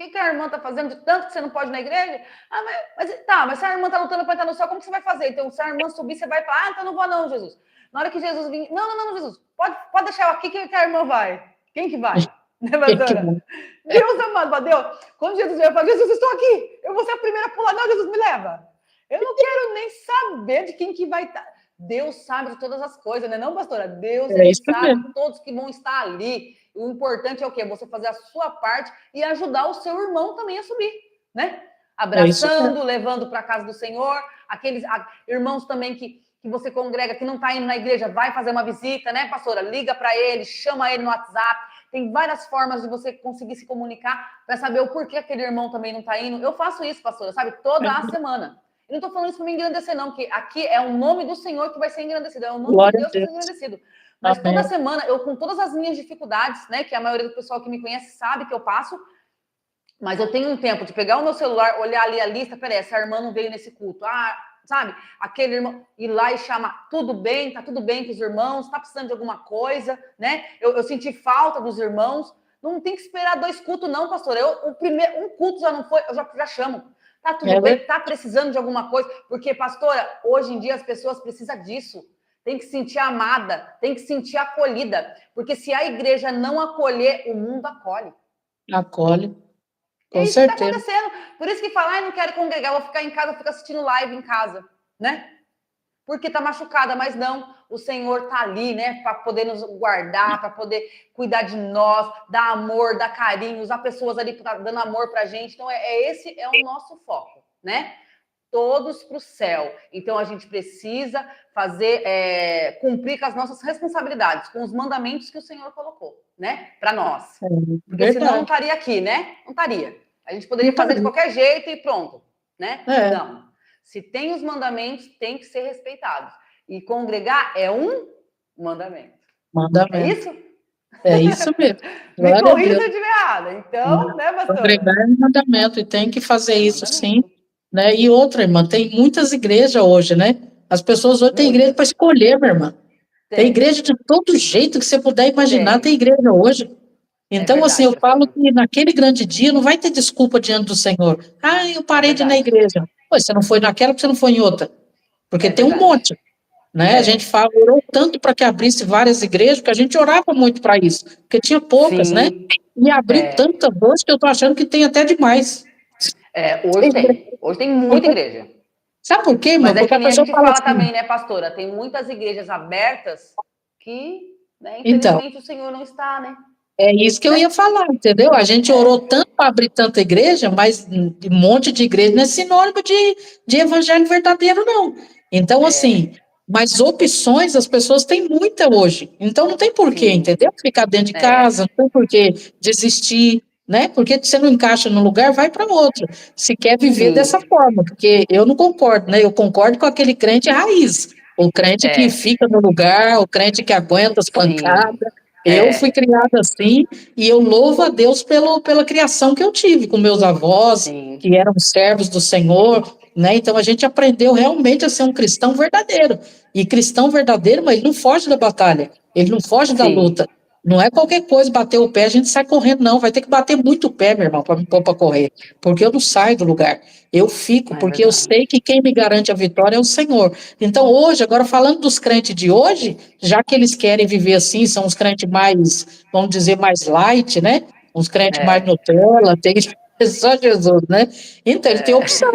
que a irmã está fazendo de tanto que você não pode ir na igreja? Ah, mas se a irmã está lutando para entrar no céu, como que você vai fazer? Então, se a irmã subir, você vai falar, então não vou não, Jesus. Na hora que Jesus vir, não, Jesus, pode deixar eu aqui que a irmã vai. Quem que vai? Né, pastora? Deus amado, Deus. Quando Jesus veio, eu falei, Jesus, estou aqui. Eu vou ser a primeira a pular. Não, Jesus, me leva. Eu não quero nem saber de quem que vai estar. Deus sabe de todas as coisas, né? Não, pastora? Deus sabe de todos que vão estar ali. O importante é o quê? Você fazer a sua parte e ajudar o seu irmão também a subir, né? Abraçando, levando para a casa do Senhor. Aqueles irmãos também que você congrega, que não está indo na igreja, vai fazer uma visita, né, pastora? Liga para ele, chama ele no WhatsApp. Tem várias formas de você conseguir se comunicar para saber o porquê aquele irmão também não está indo. Eu faço isso, pastora, sabe? Toda a semana. Eu não estou falando isso para me engrandecer, não, porque aqui é o nome do Senhor que vai ser engrandecido, é o nome de Deus que vai ser engrandecido. Mas toda semana, eu com todas as minhas dificuldades, né, que a maioria do pessoal que me conhece sabe que eu passo, mas eu tenho um tempo de pegar o meu celular, olhar ali a lista, peraí, essa irmã não veio nesse culto. Sabe? Aquele irmão ir lá e chamar, tudo bem, tá tudo bem com os irmãos, tá precisando de alguma coisa, né? Eu senti falta dos irmãos. Não tem que esperar 2 cultos, não, pastor. Um culto já não foi, eu já chamo. Tá tudo bem, tá precisando de alguma coisa, porque, pastora, hoje em dia as pessoas precisam disso. Tem que sentir amada, tem que sentir acolhida, porque se a igreja não acolher, o mundo acolhe. Acolhe. Com isso certeza. Que tá acontecendo. Por isso que fala, não quero congregar, vou ficar em casa, vou ficar assistindo live em casa, né? Porque tá machucada, mas não, o Senhor tá ali, né? Para poder nos guardar, para poder cuidar de nós, dar amor, dar carinho, usar pessoas ali dando amor pra gente. Então, esse é o nosso foco, né? Todos para o céu. Então, a gente precisa fazer, cumprir com as nossas responsabilidades, com os mandamentos que o Senhor colocou, né? Para nós. Porque senão não estaria aqui, né? Não estaria. A gente poderia fazer de qualquer jeito e pronto, né? Não. Se tem os mandamentos, tem que ser respeitados. E congregar é um mandamento. É isso? É isso mesmo. Me corrija se eu estiver errada. Então, né, pastora? Congregar é um mandamento e tem que fazer isso, sim. Né? E outra, irmã, tem muitas igrejas hoje, né? As pessoas hoje têm igreja para escolher, minha irmã. Tem igreja de todo jeito que você puder imaginar, tem igreja hoje. Então, verdade, assim, eu falo que naquele grande dia não vai ter desculpa diante do Senhor. Eu parei de ir na igreja. Pô, você não foi naquela porque você não foi em outra. Porque tem um monte. Né? A gente orou tanto para que abrisse várias igrejas, que a gente orava muito para isso. Porque tinha poucas, né? E abriu tantas hoje que eu estou achando que tem até demais. Hoje tem muita igreja. Sabe por quê, irmão? Mas porque a gente fala assim, também, né, pastora? Tem muitas igrejas abertas que, né, infelizmente, o Senhor não está, né? É isso que eu ia falar, entendeu? A gente orou tanto para abrir tanta igreja, mas um monte de igreja não é sinônimo de evangelho verdadeiro, não. Então, assim, mas opções as pessoas têm muita hoje. Então, não tem porquê, entendeu? Ficar dentro de casa, não tem porquê desistir, né? Porque você não encaixa num lugar, vai para outro. Se quer viver dessa forma, porque eu não concordo, né? Eu concordo com aquele crente raiz, o crente que fica no lugar, o crente que aguenta as pancadas. Eu fui criada assim, e eu louvo a Deus pela criação que eu tive com meus avós, que eram servos do Senhor, né? Então a gente aprendeu realmente a ser um cristão verdadeiro. E cristão verdadeiro, mas ele não foge da batalha, ele não foge da luta. Não é qualquer coisa, bater o pé, a gente sai correndo, não. Vai ter que bater muito o pé, meu irmão, para me pôr para correr. Porque eu não saio do lugar. Eu fico, porque eu sei que quem me garante a vitória é o Senhor. Então, hoje, agora falando dos crentes de hoje, já que eles querem viver assim, são os crentes mais, vamos dizer, mais light, né? Uns crentes mais Nutella, tem só Jesus, né? Então, ele tem opção.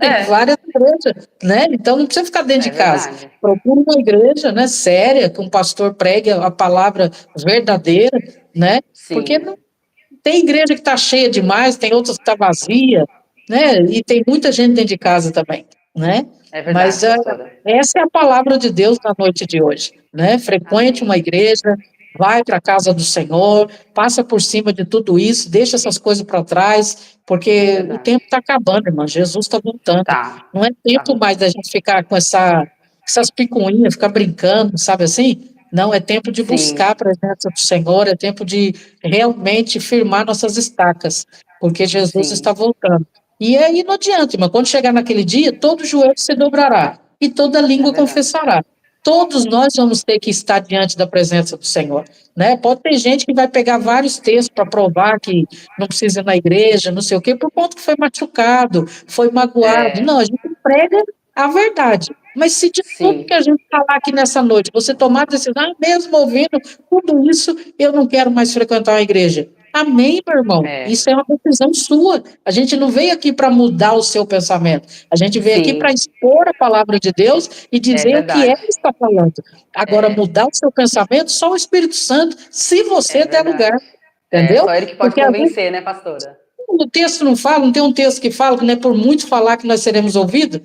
Tem várias igrejas, né? Então não precisa ficar dentro de casa. Procura uma igreja, né, séria, que um pastor pregue a palavra verdadeira, né? Porque não, tem igreja que está cheia demais, tem outras que está vazia, né? E tem muita gente dentro de casa também, né? Mas essa é a palavra de Deus na noite de hoje, né? Frequente uma igreja, vai para a casa do Senhor, passa por cima de tudo isso, deixa essas coisas para trás, porque o tempo está acabando, irmão. Jesus está voltando. Não é tempo mais da gente ficar com essas picuinhas, ficar brincando, sabe assim? Não, é tempo de buscar a presença do Senhor, é tempo de realmente firmar nossas estacas, porque Jesus está voltando. E aí não adianta, irmão, quando chegar naquele dia, todo joelho se dobrará e toda língua confessará. Todos nós vamos ter que estar diante da presença do Senhor, né? Pode ter gente que vai pegar vários textos para provar que não precisa ir na igreja, não sei o quê, por conta que foi machucado, foi magoado. Não, a gente prega a verdade. Mas se de tudo que Sim, a gente falar aqui nessa noite, você tomar a decisão, mesmo ouvindo tudo isso, eu não quero mais frequentar a igreja. Amém, meu irmão. é, Isso é uma decisão sua. A gente não veio aqui para mudar o seu pensamento. A gente veio aqui para sim, expor a palavra de Deus e é dizer o que verdade. ele está falando. Agora, mudar o seu pensamento, só o Espírito Santo, se É você der lugar, verdade. É entendeu? só ele que pode Porque às vezes convencer, né, pastora? o texto não fala, não tem um texto que fala que não é por muito falar que nós seremos ouvidos.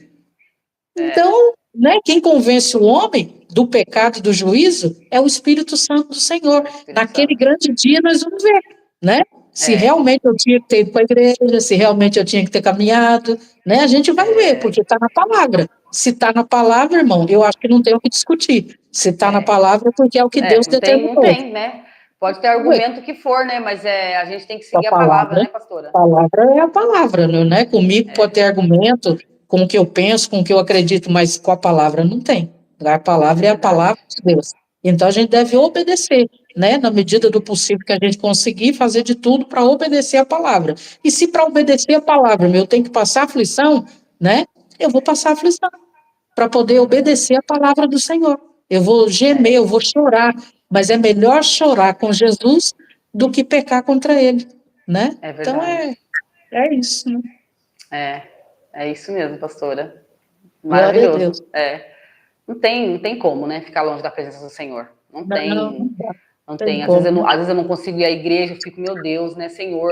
É, Então, né, quem convence o homem do pecado e do juízo é o Espírito Santo do Senhor. é o Espírito Naquele Santo. grande dia nós vamos ver, né? Se É, realmente eu tinha que ter ido para a igreja, se realmente eu tinha que ter caminhado, né? A gente vai ver, porque está na palavra. Se está na palavra, irmão, eu acho que não tem o que discutir. Se está na é. palavra, é porque é o que Deus Não determinou. tem, né? Pode ter Ué, argumento que for, né? Mas a gente tem que a seguir a palavra, né, pastora? palavra é a palavra, né? Comigo pode É, ter argumento com o que eu penso, com o que eu acredito, mas com a palavra não tem. A é palavra é a verdade. palavra de Deus. Então a gente deve obedecer, né? Na medida do possível que a gente conseguir, fazer de tudo para obedecer a palavra. E se para obedecer a palavra, eu tenho que passar aflição, né? Eu vou passar aflição para poder É verdade. obedecer a palavra do Senhor. Eu vou gemer, É, eu vou chorar, mas é melhor chorar com Jesus do que pecar contra ele, né? é Então verdade. é isso, né? É, é isso mesmo, pastora. Glória a Deus. Maravilhoso. Não tem como, né? Ficar longe da presença do Senhor. Não Não, tem, dá, não tem tem. como. Às vezes eu não consigo ir à igreja, eu fico, meu Deus, né, Senhor,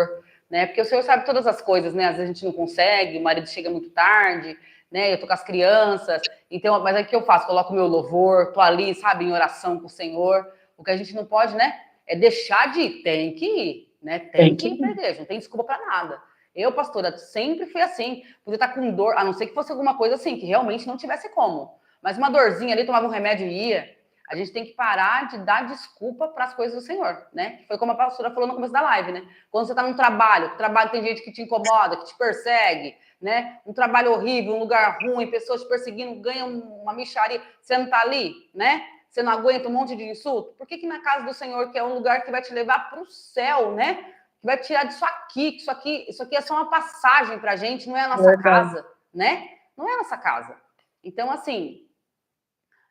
né? Porque o Senhor sabe todas as coisas, né? Às vezes a gente não consegue, o marido chega muito tarde, né? Eu tô com as crianças, então, mas aí o que eu faço? Coloco o meu louvor, tô ali, sabe, em oração com o Senhor. O que a gente não pode, né? É deixar de ir, tem que ir, né? Tem Tem que que ir pra igreja, não tem desculpa para nada. Eu, pastora, sempre fui assim. Podia estar com dor, a não ser que fosse alguma coisa assim, que realmente não tivesse como. Mas uma dorzinha ali, tomava um remédio e ia. A gente tem que parar de dar desculpa para as coisas do Senhor, né? Foi como a pastora falou no começo da live, né? Quando você está num trabalho, o trabalho tem gente que te incomoda, que te persegue, né? Um trabalho horrível, um lugar ruim, pessoas te perseguindo, ganham uma mixaria, você não está ali, né? Você não aguenta um monte de insulto? Por que que na casa do Senhor, que é um lugar que vai te levar para o céu, né? Que vai tirar disso aqui, que isso aqui é só uma passagem para a gente, não é a nossa Verdade, casa, né? Não é a nossa casa. Então, assim,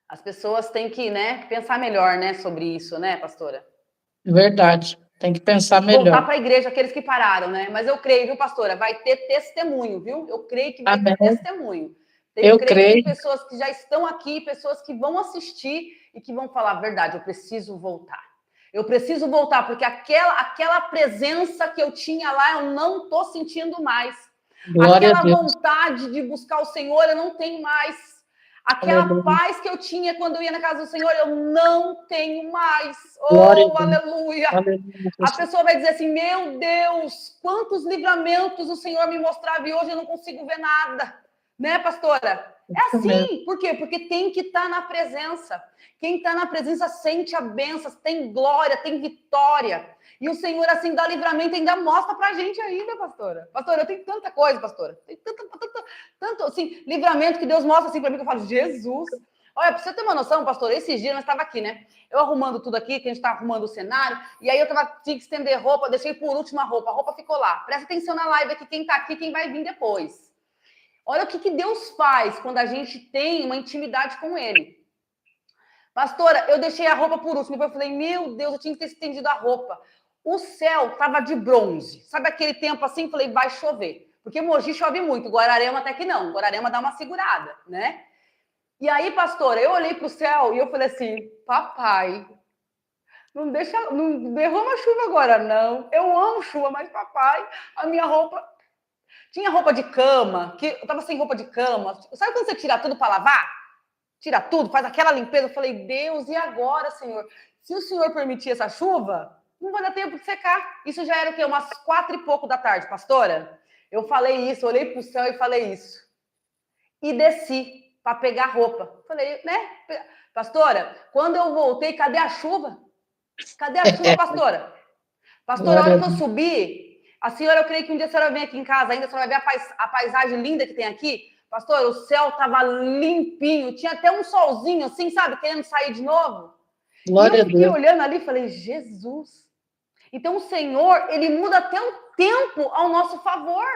as pessoas têm que, né, pensar melhor, né, sobre isso, né, pastora? verdade. Tem que pensar Voltar melhor. para a igreja, aqueles que pararam, né? Mas eu creio, viu, pastora? Vai ter testemunho, viu? Eu creio que vai ter Amém. testemunho. Eu Eu creio que tem creio. pessoas que já estão aqui, pessoas que vão assistir e que vão falar a verdade. Eu preciso voltar. Eu preciso voltar, porque aquela presença que eu tinha lá, eu não estou sentindo mais. Glória a Aquela Deus. vontade de buscar o Senhor, eu não tenho mais. Aquela Aleluia. paz que eu tinha quando eu ia na casa do Senhor, eu não tenho mais. Glória a Oh, Deus. aleluia! Aleluia, A Jesus. pessoa vai dizer assim: meu Deus, quantos livramentos o Senhor me mostrava e hoje eu não consigo ver nada. Né, pastora? É Isso mesmo. assim. Por quê? Porque tem que estar na presença. Quem está na presença sente a bênção, tem glória, tem vitória. E o Senhor, assim, dá livramento, ainda mostra pra gente ainda, pastora. Pastora, eu tenho tanta coisa, pastora. Tem tanto, assim, livramento que Deus mostra assim pra mim, que eu falo, Jesus. Olha, pra você ter uma noção, pastora, esses dias nós estávamos aqui, né? Eu arrumando tudo aqui, que a gente tá arrumando o cenário, e aí tinha que estender roupa, deixei por último a roupa ficou lá. Presta atenção na live aqui, quem tá aqui, quem vai vir depois. Olha o que Deus faz quando a gente tem uma intimidade com Ele. Pastora, eu deixei a roupa por último, depois eu falei, meu Deus, eu tinha que ter estendido a roupa. O céu tava de bronze, sabe aquele tempo assim? Falei, vai chover. Porque Mogi chove muito, Guararema até que não, Guararema dá uma segurada, né? E aí, pastora, eu olhei para o céu e eu falei assim, papai, não derrama chuva agora, não. Eu amo chuva, mas papai, a minha roupa... Tinha roupa de cama, que eu tava sem roupa de cama. Sabe quando você tira tudo para lavar? Tira tudo, faz aquela limpeza. Eu falei, Deus, e agora, Senhor? Se o Senhor permitir essa chuva, não vai dar tempo de secar. Isso já era o quê? Umas 4 e pouco da tarde, pastora? Eu falei isso, olhei para o céu e falei isso. E desci para pegar roupa. Falei, né? Pastora, quando eu voltei, cadê a chuva? Cadê a chuva, pastora? Pastora, a Glória hora a que eu Deus. subi, a senhora, eu creio que um dia a senhora vem aqui em casa ainda, a senhora vai ver a paisagem linda que tem aqui. Pastor, o céu estava limpinho, tinha até um solzinho assim, sabe, querendo sair de novo. Glória E a eu fiquei Deus. olhando ali e falei, Jesus. Então o Senhor, ele muda até o tempo ao nosso favor.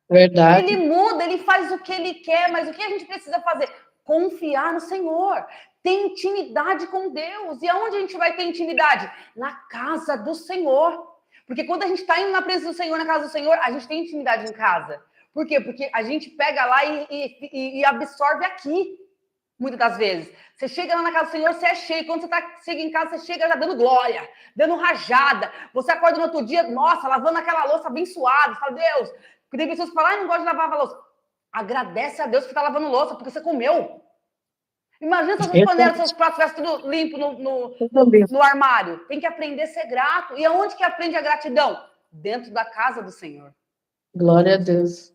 Verdade. Ele muda, ele faz o que ele quer, mas o que a gente precisa fazer? Confiar no Senhor. Ter intimidade com Deus. E aonde a gente vai ter intimidade? Na casa do Senhor. Porque quando a gente está indo na presença do Senhor, na casa do Senhor, a gente tem intimidade em casa. Por quê? Porque a gente pega lá e absorve aqui, muitas das vezes. Você chega lá na casa do Senhor, você é cheio. Quando você chega em casa, você chega já dando glória, dando rajada. Você acorda no outro dia, nossa, lavando aquela louça abençoada. Você fala, Deus. Porque tem pessoas que falam, não gosto de lavar a louça. Agradece a Deus que está lavando louça, porque você comeu. Imagina se as suas panelas, seus pratos estivessem tudo limpo no armário. Tem que aprender a ser grato. E aonde que aprende a gratidão? Dentro da casa do Senhor. Glória a Deus.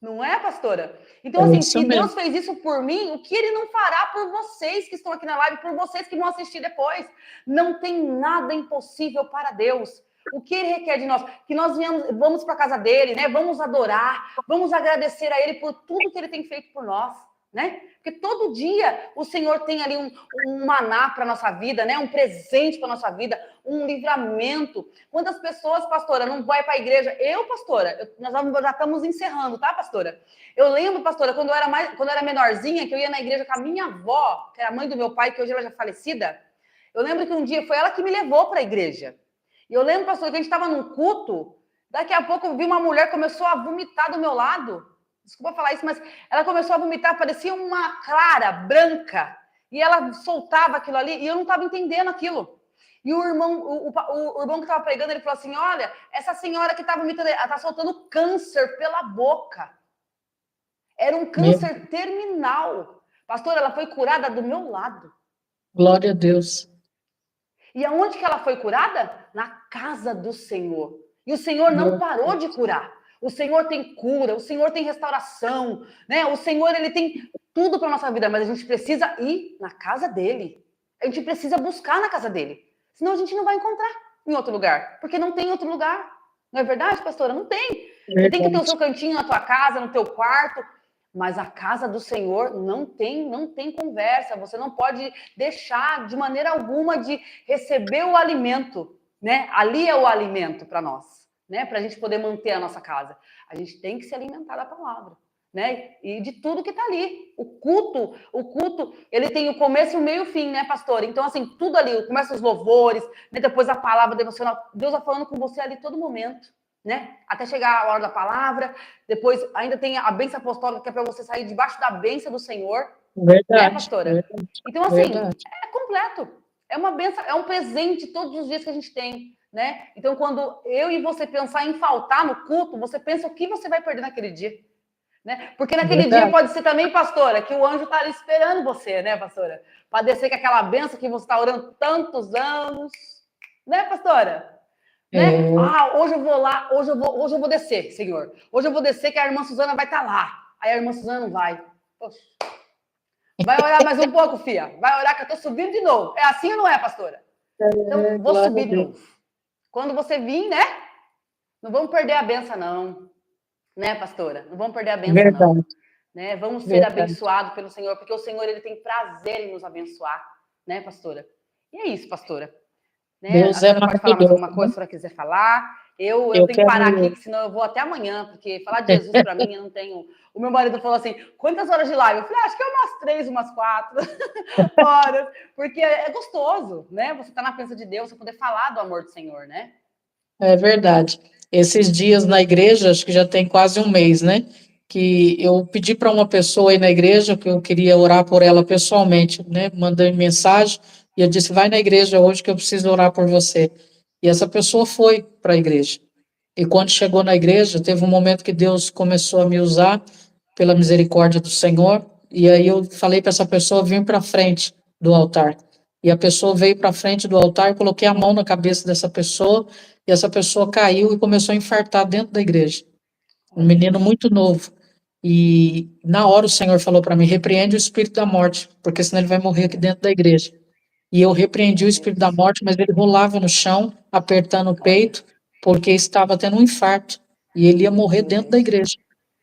Não é, pastora? Então, assim, se mesmo. Deus fez isso por mim, o que ele não fará por vocês que estão aqui na live, por vocês que vão assistir depois? Não tem nada impossível para Deus. O que ele requer de nós? Que nós vamos para a casa dele, né? Vamos adorar, vamos agradecer a ele por tudo que ele tem feito por nós, né? Porque todo dia o Senhor tem ali um maná para a nossa vida, né? Um presente para a nossa vida, um livramento. Quantas pessoas, pastora, não vai para a igreja? Pastora, nós já estamos encerrando, tá, pastora? Eu lembro, pastora, quando eu era menorzinha, que eu ia na igreja com a minha avó, que era a mãe do meu pai, que hoje ela já é falecida. Eu lembro que um dia foi ela que me levou para a igreja. E eu lembro, pastor, que a gente estava num culto, daqui a pouco eu vi uma mulher que começou a vomitar do meu lado. Desculpa falar isso, mas ela começou a vomitar, parecia uma clara, branca. E ela soltava aquilo ali, e eu não estava entendendo aquilo. E o irmão que estava pregando, ele falou assim, olha, essa senhora que está vomitando, ela está soltando câncer pela boca. Era um câncer terminal. Pastor, ela foi curada do meu lado. Glória a Deus. E aonde que ela foi curada? Na casa do Senhor. E o Senhor não parou de curar. O Senhor tem cura, o Senhor tem restauração, né? O Senhor, ele tem tudo para nossa vida, mas a gente precisa ir na casa dele. A gente precisa buscar na casa dele. Senão a gente não vai encontrar em outro lugar, porque não tem outro lugar. Não é verdade, pastora? Não tem. Você tem que ter o seu cantinho na tua casa, no teu quarto, mas a casa do Senhor não tem conversa. Você não pode deixar de maneira alguma de receber o alimento, né? Ali é o alimento para nós, né? Para a gente poder manter a nossa casa. A gente tem que se alimentar da palavra, né? E de tudo que está ali. O culto, ele tem o começo, o meio e o fim, né, pastor? Então, assim, tudo ali, começa os louvores, né? Depois a palavra devocional. Deus vai falando com você ali todo momento, né? Até chegar a hora da palavra, depois ainda tem a bênção apostólica, que é para você sair debaixo da bênção do Senhor. Verdade. Né, pastora? Verdade, então, assim, verdade. É completo. É uma bênção, é um presente todos os dias que a gente tem, né? Então, quando eu e você pensar em faltar no culto, você pensa o que você vai perder naquele dia, né? Porque naquele dia pode ser também, pastora, que o anjo está ali esperando você, né, pastora? Para descer com aquela bênção que você está orando tantos anos, né, pastora? Né? Hoje eu vou lá, hoje eu vou descer, Senhor. Hoje eu vou descer que a irmã Suzana vai estar lá. Aí a irmã Suzana não vai. Poxa. Vai orar mais um pouco, filha. Vai orar que eu tô subindo de novo. É assim ou não é, pastora? Então, vou subir de novo. Quando você vir, né? Não vamos perder a benção, não. Né, pastora? Não vamos perder a benção, não. Né? Vamos ser abençoados pelo Senhor, porque o Senhor, ele tem prazer em nos abençoar. Né, pastora? E é isso, pastora. Né? Deus a senhora pode falar mais alguma coisa, se a senhora quiser falar. Eu tenho que parar aqui, senão eu vou até amanhã, porque falar de Jesus para mim, eu não tenho... O meu marido falou assim, quantas horas de live? Eu falei, acho que é umas 3, umas 4 horas, porque é gostoso, né? Você tá na presença de Deus, você poder falar do amor do Senhor, né? É verdade. Esses dias na igreja, acho que já tem quase um mês, né? Que eu pedi para uma pessoa aí na igreja, que eu queria orar por ela pessoalmente, né? Mandei mensagem, e eu disse, vai na igreja hoje que eu preciso orar por você. E essa pessoa foi para a igreja. E quando chegou na igreja, teve um momento que Deus começou a me usar pela misericórdia do Senhor, e aí eu falei para essa pessoa vir para frente do altar. E a pessoa veio para frente do altar, coloquei a mão na cabeça dessa pessoa, e essa pessoa caiu e começou a infartar dentro da igreja. Um menino muito novo. E na hora o Senhor falou para mim, repreende o espírito da morte, porque senão ele vai morrer aqui dentro da igreja. E eu repreendi o espírito da morte, mas ele rolava no chão, apertando o peito, porque estava tendo um infarto, e ele ia morrer dentro da igreja.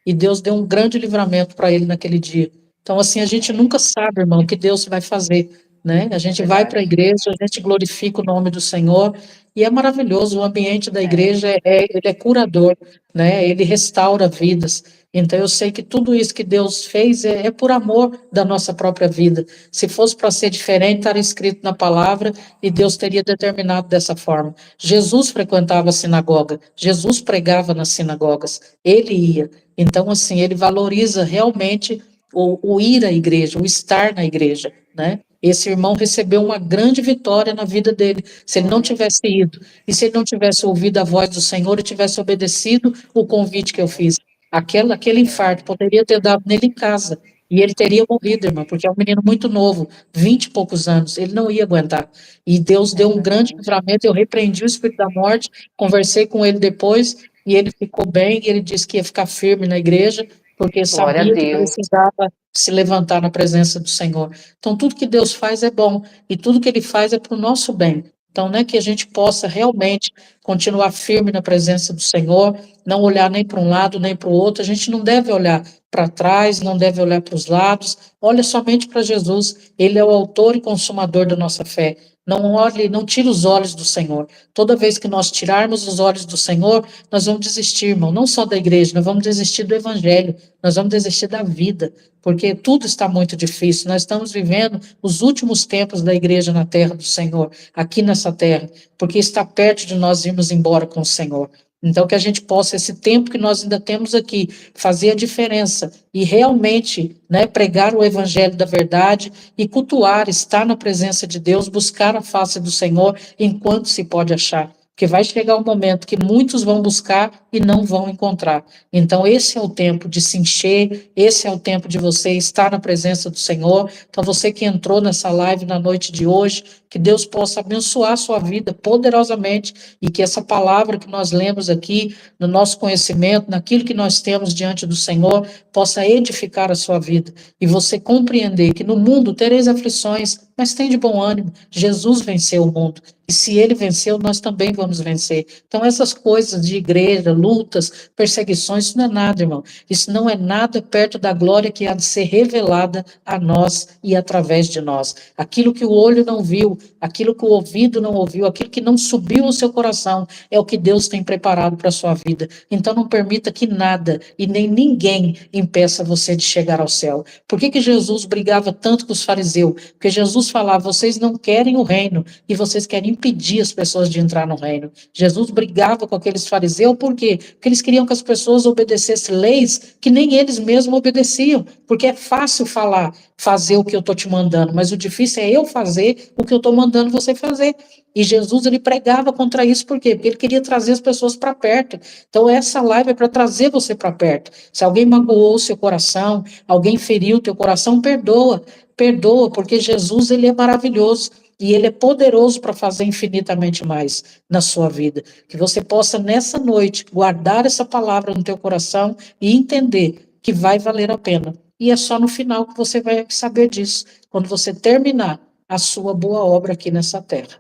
e Deus deu um grande livramento para ele naquele dia. Então, assim, a gente nunca sabe, irmão, o que Deus vai fazer, né? A gente vai para a Verdade. igreja, a gente glorifica o nome do Senhor, e é maravilhoso, o ambiente da igreja ele é curador, né? Ele restaura vidas. Então, eu sei que tudo isso que Deus fez é por amor da nossa própria vida. Se fosse para ser diferente, estaria escrito na palavra e Deus teria determinado dessa forma. Jesus frequentava a sinagoga, Jesus pregava nas sinagogas, ele ia. Então, assim, ele valoriza realmente o ir à igreja, o estar na igreja, né? Esse irmão recebeu uma grande vitória na vida dele. Se ele não Olha, tivesse ido, e se ele não tivesse ouvido a voz do Senhor e tivesse obedecido o convite que eu fiz, aquele infarto poderia ter dado nele em casa. E ele teria morrido, irmã, porque é um menino muito novo, 20 e poucos anos, ele não ia aguentar. E Deus é deu um grande verdade. livramento, eu repreendi o espírito da morte, conversei com ele depois, e ele ficou bem, e ele disse que ia ficar firme na igreja, porque Glória a sabia que Deus. precisava se levantar na presença do Senhor. Então, tudo que Deus faz é bom, e tudo que Ele faz é para o nosso bem. Então, né, que a gente possa realmente continuar firme na presença do Senhor, não olhar nem para um lado nem para o outro. A gente não deve olhar para trás, não deve olhar para os lados, olha somente para Jesus. Ele é o autor e consumador da nossa fé. Não olhe, não tire os olhos do Senhor. Toda vez que nós tirarmos os olhos do Senhor, nós vamos desistir, irmão, não só da igreja, nós vamos desistir do evangelho, nós vamos desistir da vida, porque tudo está muito difícil. Nós estamos vivendo os últimos tempos da igreja na terra do Senhor, aqui nessa terra, porque está perto de nós irmos embora com o Senhor. Então, que a gente possa, esse tempo que nós ainda temos aqui, fazer a diferença e realmente, né, pregar o evangelho da verdade e cultuar, estar na presença de Deus, buscar a face do Senhor enquanto se pode achar. Porque vai chegar o momento que muitos vão buscar e não vão encontrar. Então, esse é o tempo de se encher, esse é o tempo de você estar na presença do Senhor. Então, você que entrou nessa live na noite de hoje, que Deus possa abençoar a sua vida poderosamente e que essa palavra que nós lemos aqui, no nosso conhecimento, naquilo que nós temos diante do Senhor, possa edificar a sua vida e você compreender que no mundo tereis aflições, mas tem de bom ânimo. Jesus venceu o mundo. E se ele venceu, nós também vamos vencer. Então, essas coisas de igreja, lutas, perseguições, isso não é nada, irmão. Isso não é nada perto da glória que há de ser revelada a nós e através de nós. Aquilo que o olho não viu, aquilo que o ouvido não ouviu, aquilo que não subiu ao seu coração, é o que Deus tem preparado para a sua vida. Então, não permita que nada e nem ninguém impeça você de chegar ao céu. Por que Jesus brigava tanto com os fariseus? Porque Jesus falava: vocês não querem o reino e vocês querem impedir as pessoas de entrar no reino. Jesus brigava com aqueles fariseus, por quê? Porque eles queriam que as pessoas obedecessem leis que nem eles mesmos obedeciam, porque é fácil falar, fazer o que eu estou te mandando, mas o difícil é eu fazer o que eu estou mandando você fazer. E Jesus, ele pregava contra isso, por quê? Porque ele queria trazer as pessoas para perto. Então, essa live é para trazer você para perto. Se alguém magoou o seu coração, alguém feriu o teu coração, perdoa, perdoa, porque Jesus, ele é maravilhoso. E ele é poderoso para fazer infinitamente mais na sua vida. Que você possa, nessa noite, guardar essa palavra no teu coração e entender que vai valer a pena. E é só no final que você vai saber disso, quando você terminar a sua boa obra aqui nessa terra.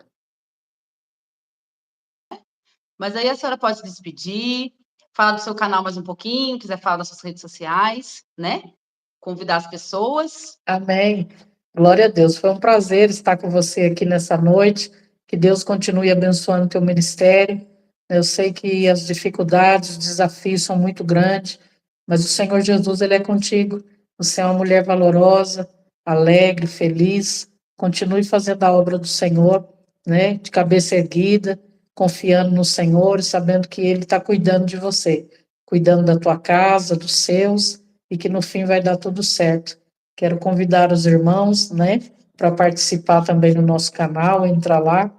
Mas aí a senhora pode se despedir, falar do seu canal mais um pouquinho, quiser falar das suas redes sociais, né? Convidar as pessoas. Amém. Glória a Deus. Foi um prazer estar com você aqui nessa noite. Que Deus continue abençoando o teu ministério. Eu sei que as dificuldades, os desafios são muito grandes, mas o Senhor Jesus, ele é contigo. Você é uma mulher valorosa, alegre, feliz. Continue fazendo a obra do Senhor, né? De cabeça erguida, confiando no Senhor e sabendo que Ele está cuidando de você, cuidando da tua casa, dos seus, e que no fim vai dar tudo certo. Quero convidar os irmãos, né, para participar também no nosso canal, entra lá,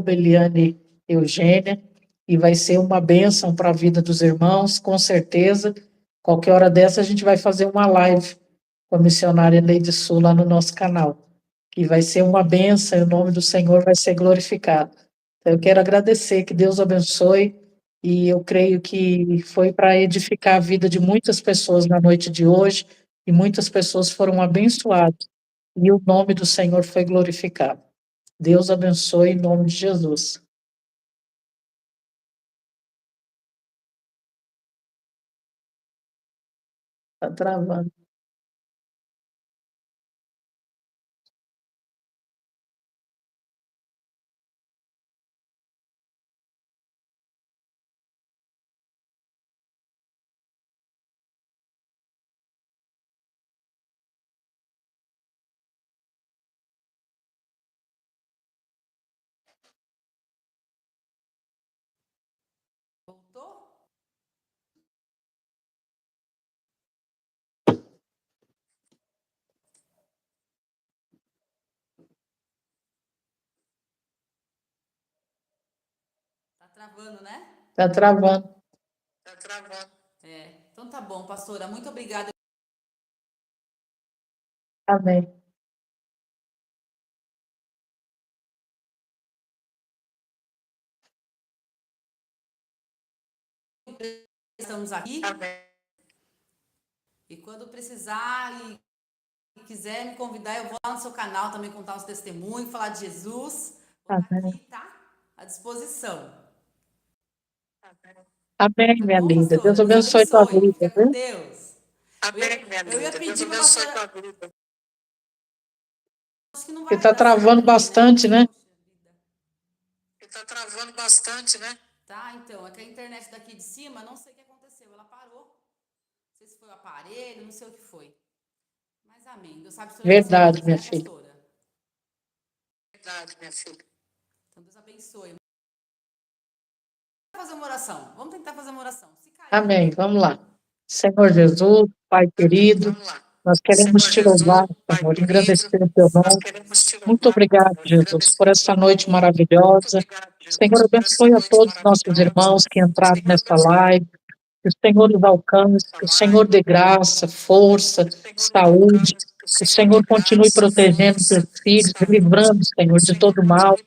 @Eliane Eugênia, e vai ser uma bênção para a vida dos irmãos, com certeza. Qualquer hora dessa a gente vai fazer uma live com a missionária Neide Sul lá no nosso canal, que vai ser uma bênção e o nome do Senhor vai ser glorificado. Então, eu quero agradecer, que Deus abençoe, e eu creio que foi para edificar a vida de muitas pessoas na noite de hoje, e muitas pessoas foram abençoadas, e o nome do Senhor foi glorificado. Deus abençoe em nome de Jesus. Tá travando. Voltou? Tá travando, né? Tá travando. É. Então tá bom, pastora. Muito obrigada. Amém. Estamos aqui. E quando precisar e quiser me convidar, eu vou lá no seu canal também contar uns testemunhos, falar de Jesus. Vou estar Amém. aqui, tá? À disposição. Amém, Tá minha bom, linda. Deus pastora? Deus abençoe tua abençoe. vida, Fica com viu? Deus. Eu ia pedir para a pastora. Acho que não Porque vai tá dar certo travando aqui, né? bastante, né? Poxa vida. Tá, então. É que a internet daqui de cima, não sei o que aconteceu. Ela parou. Não sei se foi o aparelho, não sei o que foi. Mas amém. Deus sabe todas as Verdade, coisas, minha né, filha. pastora? Então Deus abençoe. Vamos fazer uma oração. Vamos tentar fazer uma oração. Se cair, Amém. Vamos lá. Senhor Jesus, Pai querido, nós queremos te louvar, Senhor, engrandecer o teu nome. Muito obrigado, Jesus, por essa noite maravilhosa. Senhor, abençoe a todos os nossos irmãos que entraram nessa live. Que o Senhor os alcance, que o Senhor dê graça, força, saúde, que o Senhor continue protegendo teus filhos, livrando, Senhor, de todo mal,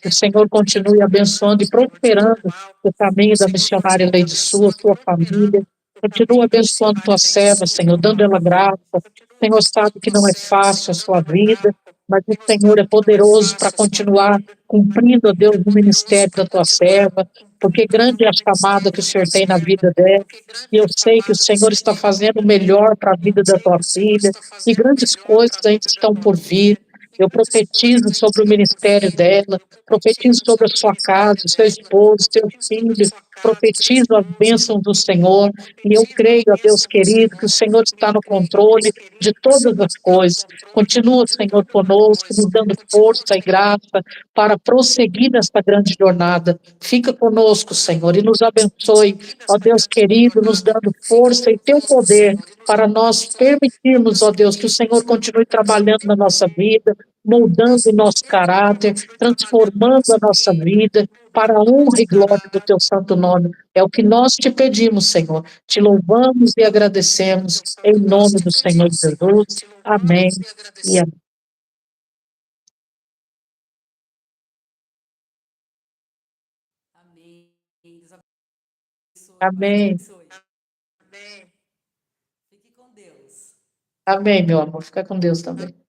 que o Senhor continue abençoando e prosperando o caminho da missionária Leide Sua, sua família, continue abençoando tua serva, Senhor, dando ela graça. O Senhor sabe que não é fácil a sua vida, mas o Senhor é poderoso para continuar cumprindo, ó Deus, o ministério da tua serva, porque grande é a chamada que o Senhor tem na vida dela, e eu sei que o Senhor está fazendo o melhor para a vida da tua filha, e grandes coisas ainda estão por vir. Eu profetizo sobre o ministério dela, profetizo sobre a sua casa, seu esposo, seu filho, profetizo as bênçãos do Senhor, e eu creio, ó Deus querido, que o Senhor está no controle de todas as coisas. Continua, Senhor, conosco, nos dando força e graça para prosseguir nesta grande jornada. Fica conosco, Senhor, e nos abençoe, ó Deus querido, nos dando força e teu poder para nós permitirmos, ó Deus, que o Senhor continue trabalhando na nossa vida, moldando o nosso caráter, transformando a nossa vida para a honra e glória do teu santo nome. É o que nós te pedimos, Senhor. Te louvamos e agradecemos em nome do Senhor Jesus. Amém e amém. amém. Deus abençoe, Pai. Deus Amém. abençoe. Fique com Deus. Amém, meu amor. Fica com Deus também.